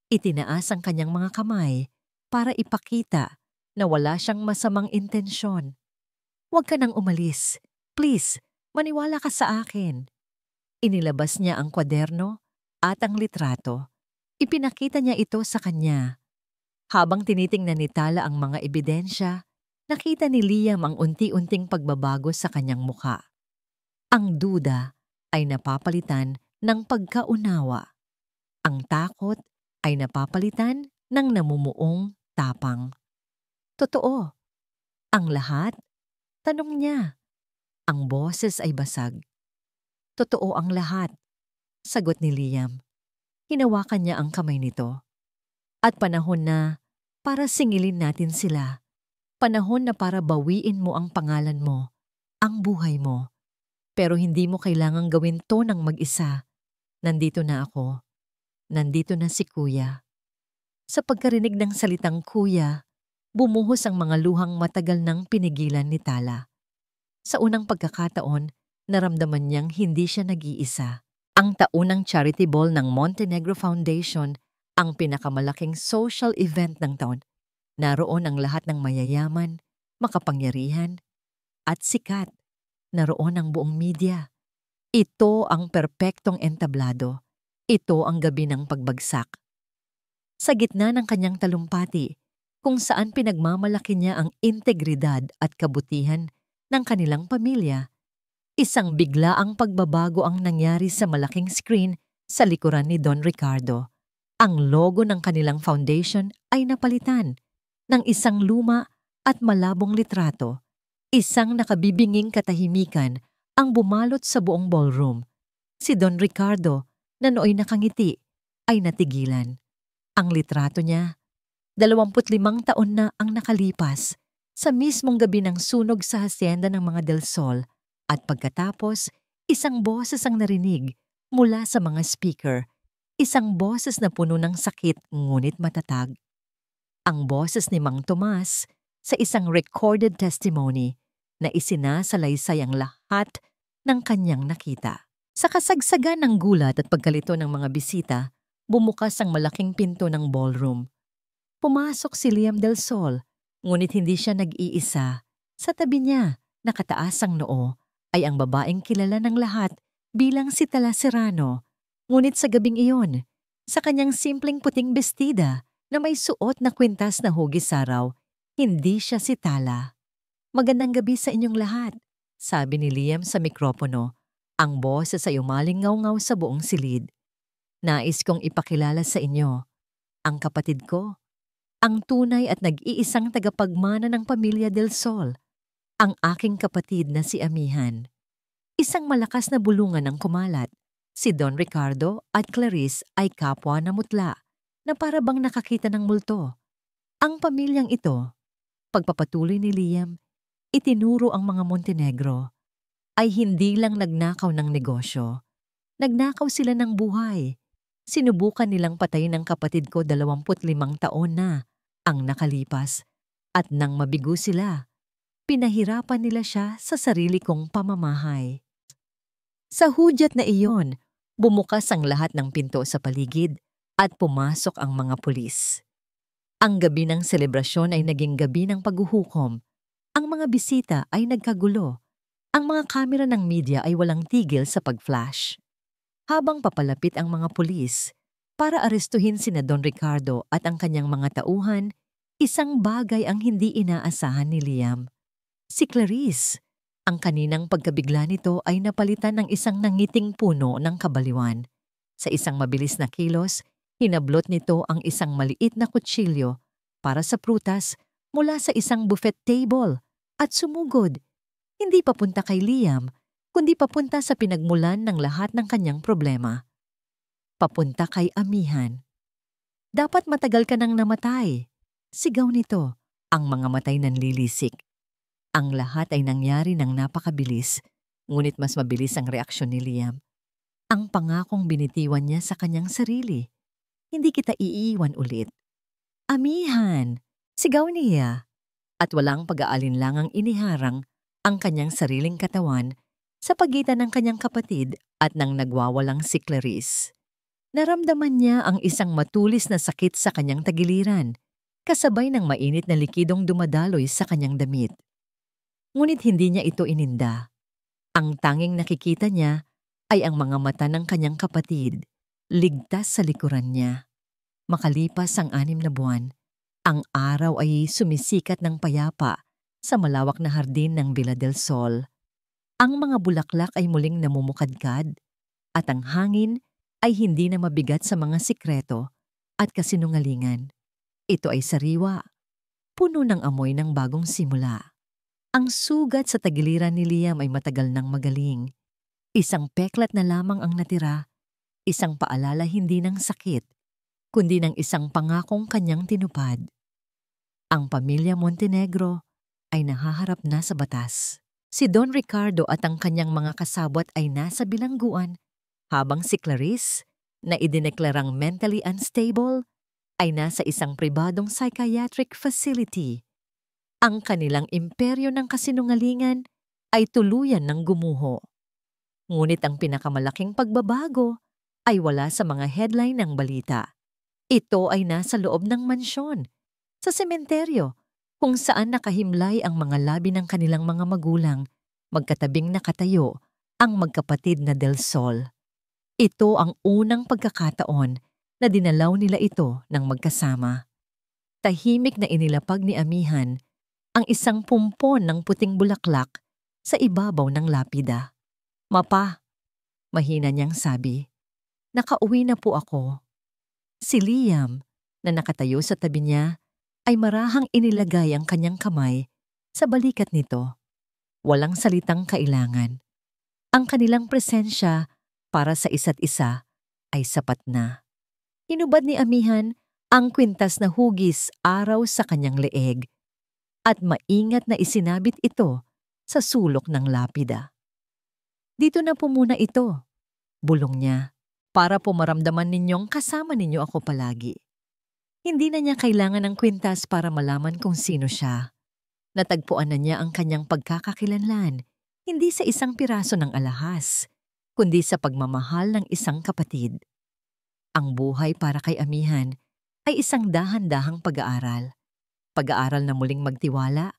S1: Itinaas ang kanyang mga kamay para ipakita na wala siyang masamang intensyon. Huwag ka nang umalis. Please, maniwala ka sa akin. Inilabas niya ang kwaderno at ang litrato. Ipinakita niya ito sa kanya. Habang tinitingnan ni Tala ang mga ebidensya, nakita ni Liam ang unti-unting pagbabago sa kanyang mukha. Ang duda ay napapalitan ng pagkaunawa. Ang takot ay napapalitan ng namumuong tapang. Totoo. Ang lahat? Tanong niya. Ang boses ay basag. Totoo ang lahat, sagot ni Liam. Hinawakan niya ang kamay nito. At panahon na para singilin natin sila. Panahon na para bawiin mo ang pangalan mo, ang buhay mo. Pero hindi mo kailangang gawin to ng mag-isa. Nandito na ako. Nandito na si Kuya. Sa pagkarinig ng salitang Kuya, bumuhos ang mga luhang matagal nang pinigilan ni Tala. Sa unang pagkakataon, naramdaman niyang hindi siya nag-iisa. Ang taunang charity ball ng Montenegro Foundation, ang pinakamalaking social event ng taon. Naroon ang lahat ng mayayaman, makapangyarihan, at sikat. Naroon ang buong media. Ito ang perpektong entablado. Ito ang gabi ng pagbagsak. Sa gitna ng kanyang talumpati, kung saan pinagmamalaki niya ang integridad at kabutihan ng kanilang pamilya, isang biglaang pagbabago ang nangyari sa malaking screen sa likuran ni Don Ricardo. Ang logo ng kanilang foundation ay napalitan ng isang luma at malabong litrato. Isang nakabibinging katahimikan ang bumalot sa buong ballroom. Si Don Ricardo, na nooy nakangiti, ay natigilan. Ang litrato niya, 25 taon na ang nakalipas sa mismong gabi ng sunog sa hacienda ng mga Del Sol, at pagkatapos, isang boses ang narinig mula sa mga speaker, isang boses na puno ng sakit ngunit matatag. Ang boses ni Mang Tomas sa isang recorded testimony na isinasalaysay ang lahat ng kanyang nakita. Sa kasagsagan ng gulat at pagkalito ng mga bisita, bumukas ang malaking pinto ng ballroom. Pumasok si Liam Del Sol, ngunit hindi siya nag-iisa. Sa tabi niya, nakataas ang noo, ay ang babaeng kilala ng lahat bilang si Tala Serrano. Ngunit sa gabing iyon, sa kanyang simpleng puting bestida na may suot na kwintas na hugis araw, hindi siya si Tala. "Magandang gabi sa inyong lahat," sabi ni Liam sa mikropono. Ang boses ay umaling ngaw-ngaw sa buong silid. "Nais kong ipakilala sa inyo ang kapatid ko, ang tunay at nag-iisang tagapagmana ng pamilya Del Sol, ang aking kapatid na si Amihan." Isang malakas na bulungan ang kumalat. Si Don Ricardo at Clarice ay kapwa na mutla na para bang nakakita ng multo. Ang pamilyang ito, pagpapatuloy ni Liam, itinuro ang mga Montenegro, ay hindi lang nagnakaw ng negosyo. Nagnakaw sila ng buhay. Sinubukan nilang patayin ang kapatid ko 25 taon na ang nakalipas, at nang mabigo sila, pinahirapan nila siya sa sarili kong pamamahay. Sa hudyat na iyon, bumukas ang lahat ng pinto sa paligid at pumasok ang mga pulis. Ang gabi ng selebrasyon ay naging gabi ng paghuhukom. Ang mga bisita ay nagkagulo. Ang mga kamera ng media ay walang tigil sa pag-flash. Habang papalapit ang mga pulis para arestuhin sina Don Ricardo at ang kanyang mga tauhan, isang bagay ang hindi inaasahan ni Liam. Si Clarice. Ang kaninang pagkabigla nito ay napalitan ng isang nangiting puno ng kabaliwan. Sa isang mabilis na kilos, hinablot nito ang isang maliit na kutsilyo para sa prutas mula sa isang buffet table at sumugod. Hindi papunta kay Liam, kundi papunta sa pinagmulan ng lahat ng kanyang problema. Papunta kay Amihan. "Dapat matagal ka nang namatay," sigaw nito. Ang mga matay nanlilisik. Ang lahat ay nangyari ng napakabilis, ngunit mas mabilis ang reaksyon ni Liam. Ang pangakong binitiwan niya sa kanyang sarili. "Hindi kita iiwan ulit." "Amihan!" sigaw niya. At walang pag-aalinlangang iniharang ang kanyang sariling katawan sa pagitan ng kanyang kapatid at ng nagwawalang si Clarice. Naramdaman niya ang isang matulis na sakit sa kanyang tagiliran, kasabay ng mainit na likidong dumadaloy sa kanyang damit. Ngunit hindi niya ito ininda. Ang tanging nakikita niya ay ang mga mata ng kanyang kapatid, ligtas sa likuran niya. Makalipas ang 6 na buwan, ang araw ay sumisikat ng payapa sa malawak na hardin ng Villa del Sol. Ang mga bulaklak ay muling namumukadkad, at ang hangin ay hindi na mabigat sa mga sikreto at kasinungalingan. Ito ay sariwa, puno ng amoy ng bagong simula. Ang sugat sa tagiliran ni Liam ay matagal nang magaling. Isang peklat na lamang ang natira, isang paalala hindi ng sakit, kundi ng isang pangakong kanyang tinupad. Ang pamilya Montenegro ay nahaharap na sa batas. Si Don Ricardo at ang kanyang mga kasabwat ay nasa bilangguan, habang si Clarice, na idineklarang mentally unstable, ay nasa isang pribadong psychiatric facility. Ang kanilang imperyo ng kasinungalingan ay tuluyan ng gumuho. Ngunit ang pinakamalaking pagbabago ay wala sa mga headline ng balita. Ito ay nasa loob ng mansyon, sa sementeryo, kung saan nakahimlay ang mga labi ng kanilang mga magulang, magkatabing nakatayo ang magkapatid na Del Sol. Ito ang unang pagkakataon na dinalaw nila ito ng magkasama. Tahimik na inilapag ni Amihan ang isang pumpon ng puting bulaklak sa ibabaw ng lapida. "Mapa," mahina niyang sabi, "nakauwi na po ako." Si Liam, na nakatayo sa tabi niya, ay marahang inilagay ang kanyang kamay sa balikat nito. Walang salitang kailangan. Ang kanilang presensya para sa isa't isa ay sapat na. Hinubad ni Amihan ang kwintas na hugis araw sa kanyang leeg at maingat na isinabit ito sa sulok ng lapida. "Dito na po muna ito," bulong niya, "para po maramdaman ninyong kasama ninyo ako palagi." Hindi na niya kailangan ng kwintas para malaman kung sino siya. Natagpuan na niya ang kanyang pagkakakilanlan, hindi sa isang piraso ng alahas, kundi sa pagmamahal ng isang kapatid. Ang buhay para kay Amihan ay isang dahan-dahang pag-aaral. Pag-aaral na muling magtiwala,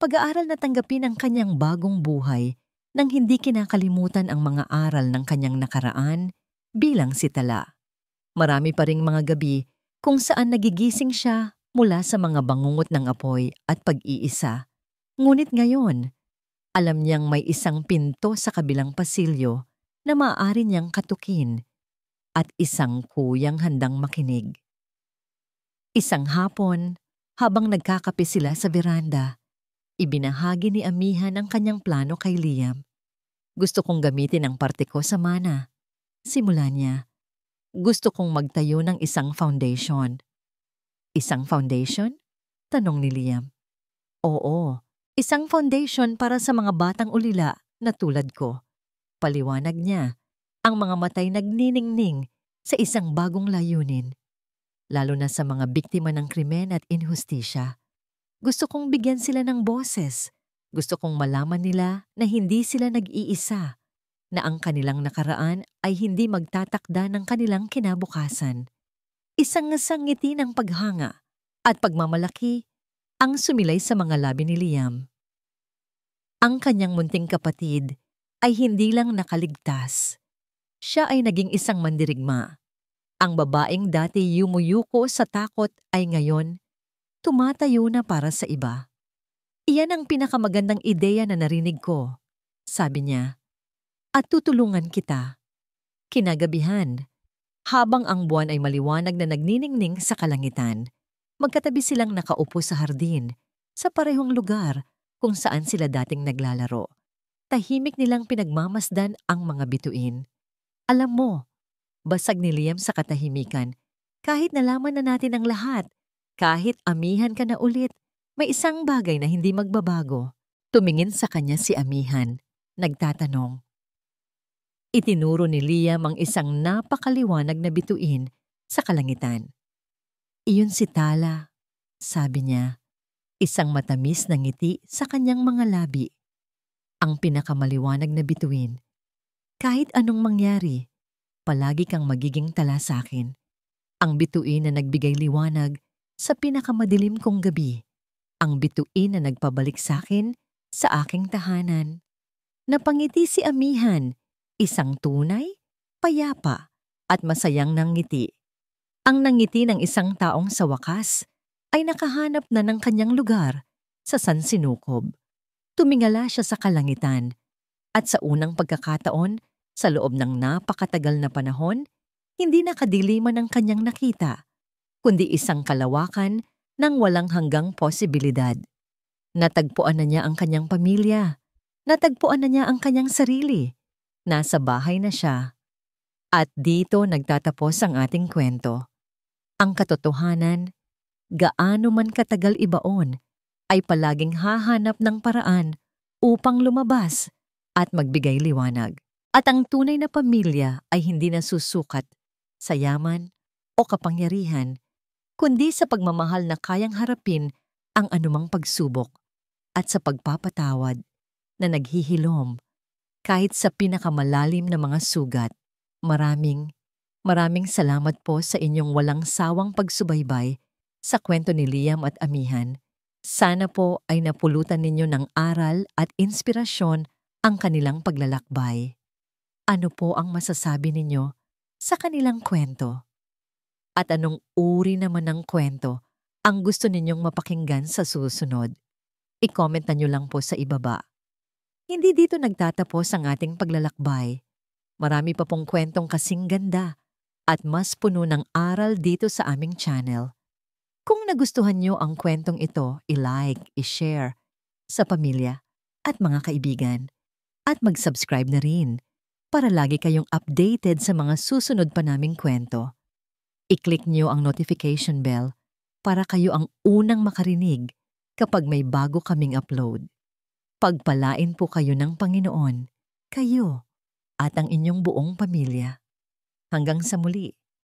S1: pag-aaral na tanggapin ang kanyang bagong buhay nang hindi kinakalimutan ang mga aral ng kanyang nakaraan bilang si Tala. Marami pa ring mga gabi kung saan nagigising siya mula sa mga bangungot ng apoy at pag-iisa. Ngunit ngayon, alam niyang may isang pinto sa kabilang pasilyo na maaari niyang katukin at isang kuyang handang makinig. Isang hapon, habang nagkakape sila sa veranda, ibinahagi ni Amihan ang kanyang plano kay Liam. "Gusto kong gamitin ang parte ko sa mana." Simula niya. "Gusto kong magtayo ng isang foundation." "Isang foundation?" tanong ni Liam. "Oo, isang foundation para sa mga batang ulila na tulad ko." Paliwanag niya, ang mga matay nagniningning sa isang bagong layunin, lalo na sa mga biktima ng krimen at inhustisya. "Gusto kong bigyan sila ng boses. Gusto kong malaman nila na hindi sila nag-iisa, na ang kanilang nakaraan ay hindi magtatakda ng kanilang kinabukasan." Isang ngiti ng paghanga at pagmamalaki ang sumilay sa mga labi ni Liam. Ang kanyang munting kapatid ay hindi lang nakaligtas. Siya ay naging isang mandirigma. Ang babaeng dati yumuyuko sa takot ay ngayon tumatayo na para sa iba. "Iyan ang pinakamagandang ideya na narinig ko," sabi niya. "At tutulungan kita." Kinagabihan, habang ang buwan ay maliwanag na nagniningning sa kalangitan, magkatabi silang nakaupo sa hardin, sa parehong lugar kung saan sila dating naglalaro. Tahimik nilang pinagmamasdan ang mga bituin. "Alam mo," basag ni Liam sa katahimikan, "kahit nalaman na natin ang lahat, kahit Amihan ka na ulit, may isang bagay na hindi magbabago." Tumingin sa kanya si Amihan, nagtatanong. Itinuro ni Liam ang isang napakaliwanag na bituin sa kalangitan. "Iyon si Tala," sabi niya, isang matamis na ngiti sa kanyang mga labi. "Ang pinakamaliwanag na bituin. Kahit anong mangyari, palagi kang magiging tala sa akin. Ang bituin na nagbigay liwanag sa pinakamadilim kong gabi. Ang bituin na nagpabalik sa akin sa aking tahanan." Napangiti si Amihan, isang tunay, payapa, at masayang nangiti. Ang nangiti ng isang taong sa wakas ay nakahanap na ng kanyang lugar sa sansinukob. Tumingala siya sa kalangitan at sa unang pagkakataon, sa loob ng napakatagal na panahon, hindi nakadiliman ang kanyang nakita, kundi isang kalawakan ng walang hanggang posibilidad. Natagpuan na niya ang kanyang pamilya. Natagpuan na niya ang kanyang sarili. Nasa bahay na siya. At dito nagtatapos ang ating kwento. Ang katotohanan, gaano man katagal ibaon, ay palaging hahanap ng paraan upang lumabas at magbigay liwanag. At ang tunay na pamilya ay hindi nasusukat sa yaman o kapangyarihan, kundi sa pagmamahal na kayang harapin ang anumang pagsubok at sa pagpapatawad na naghihilom kahit sa pinakamalalim na mga sugat. Maraming salamat po sa inyong walang sawang pagsubaybay sa kwento ni Liam at Amihan. Sana po ay napulutan ninyo ng aral at inspirasyon ang kanilang paglalakbay. Ano po ang masasabi ninyo sa kanilang kwento? At anong uri naman ng kwento ang gusto ninyong mapakinggan sa susunod? I-comment nyo lang po sa ibaba. Hindi dito nagtatapos ang ating paglalakbay. Marami pa pong kwentong kasing ganda at mas puno ng aral dito sa aming channel. Kung nagustuhan nyo ang kwentong ito, i-like, i-share sa pamilya at mga kaibigan. At mag-subscribe na rin para lagi kayong updated sa mga susunod pa naming kwento. I-click nyo ang notification bell para kayo ang unang makarinig kapag may bago kaming upload. Pagpalain po kayo ng Panginoon, kayo at ang inyong buong pamilya. Hanggang sa muli.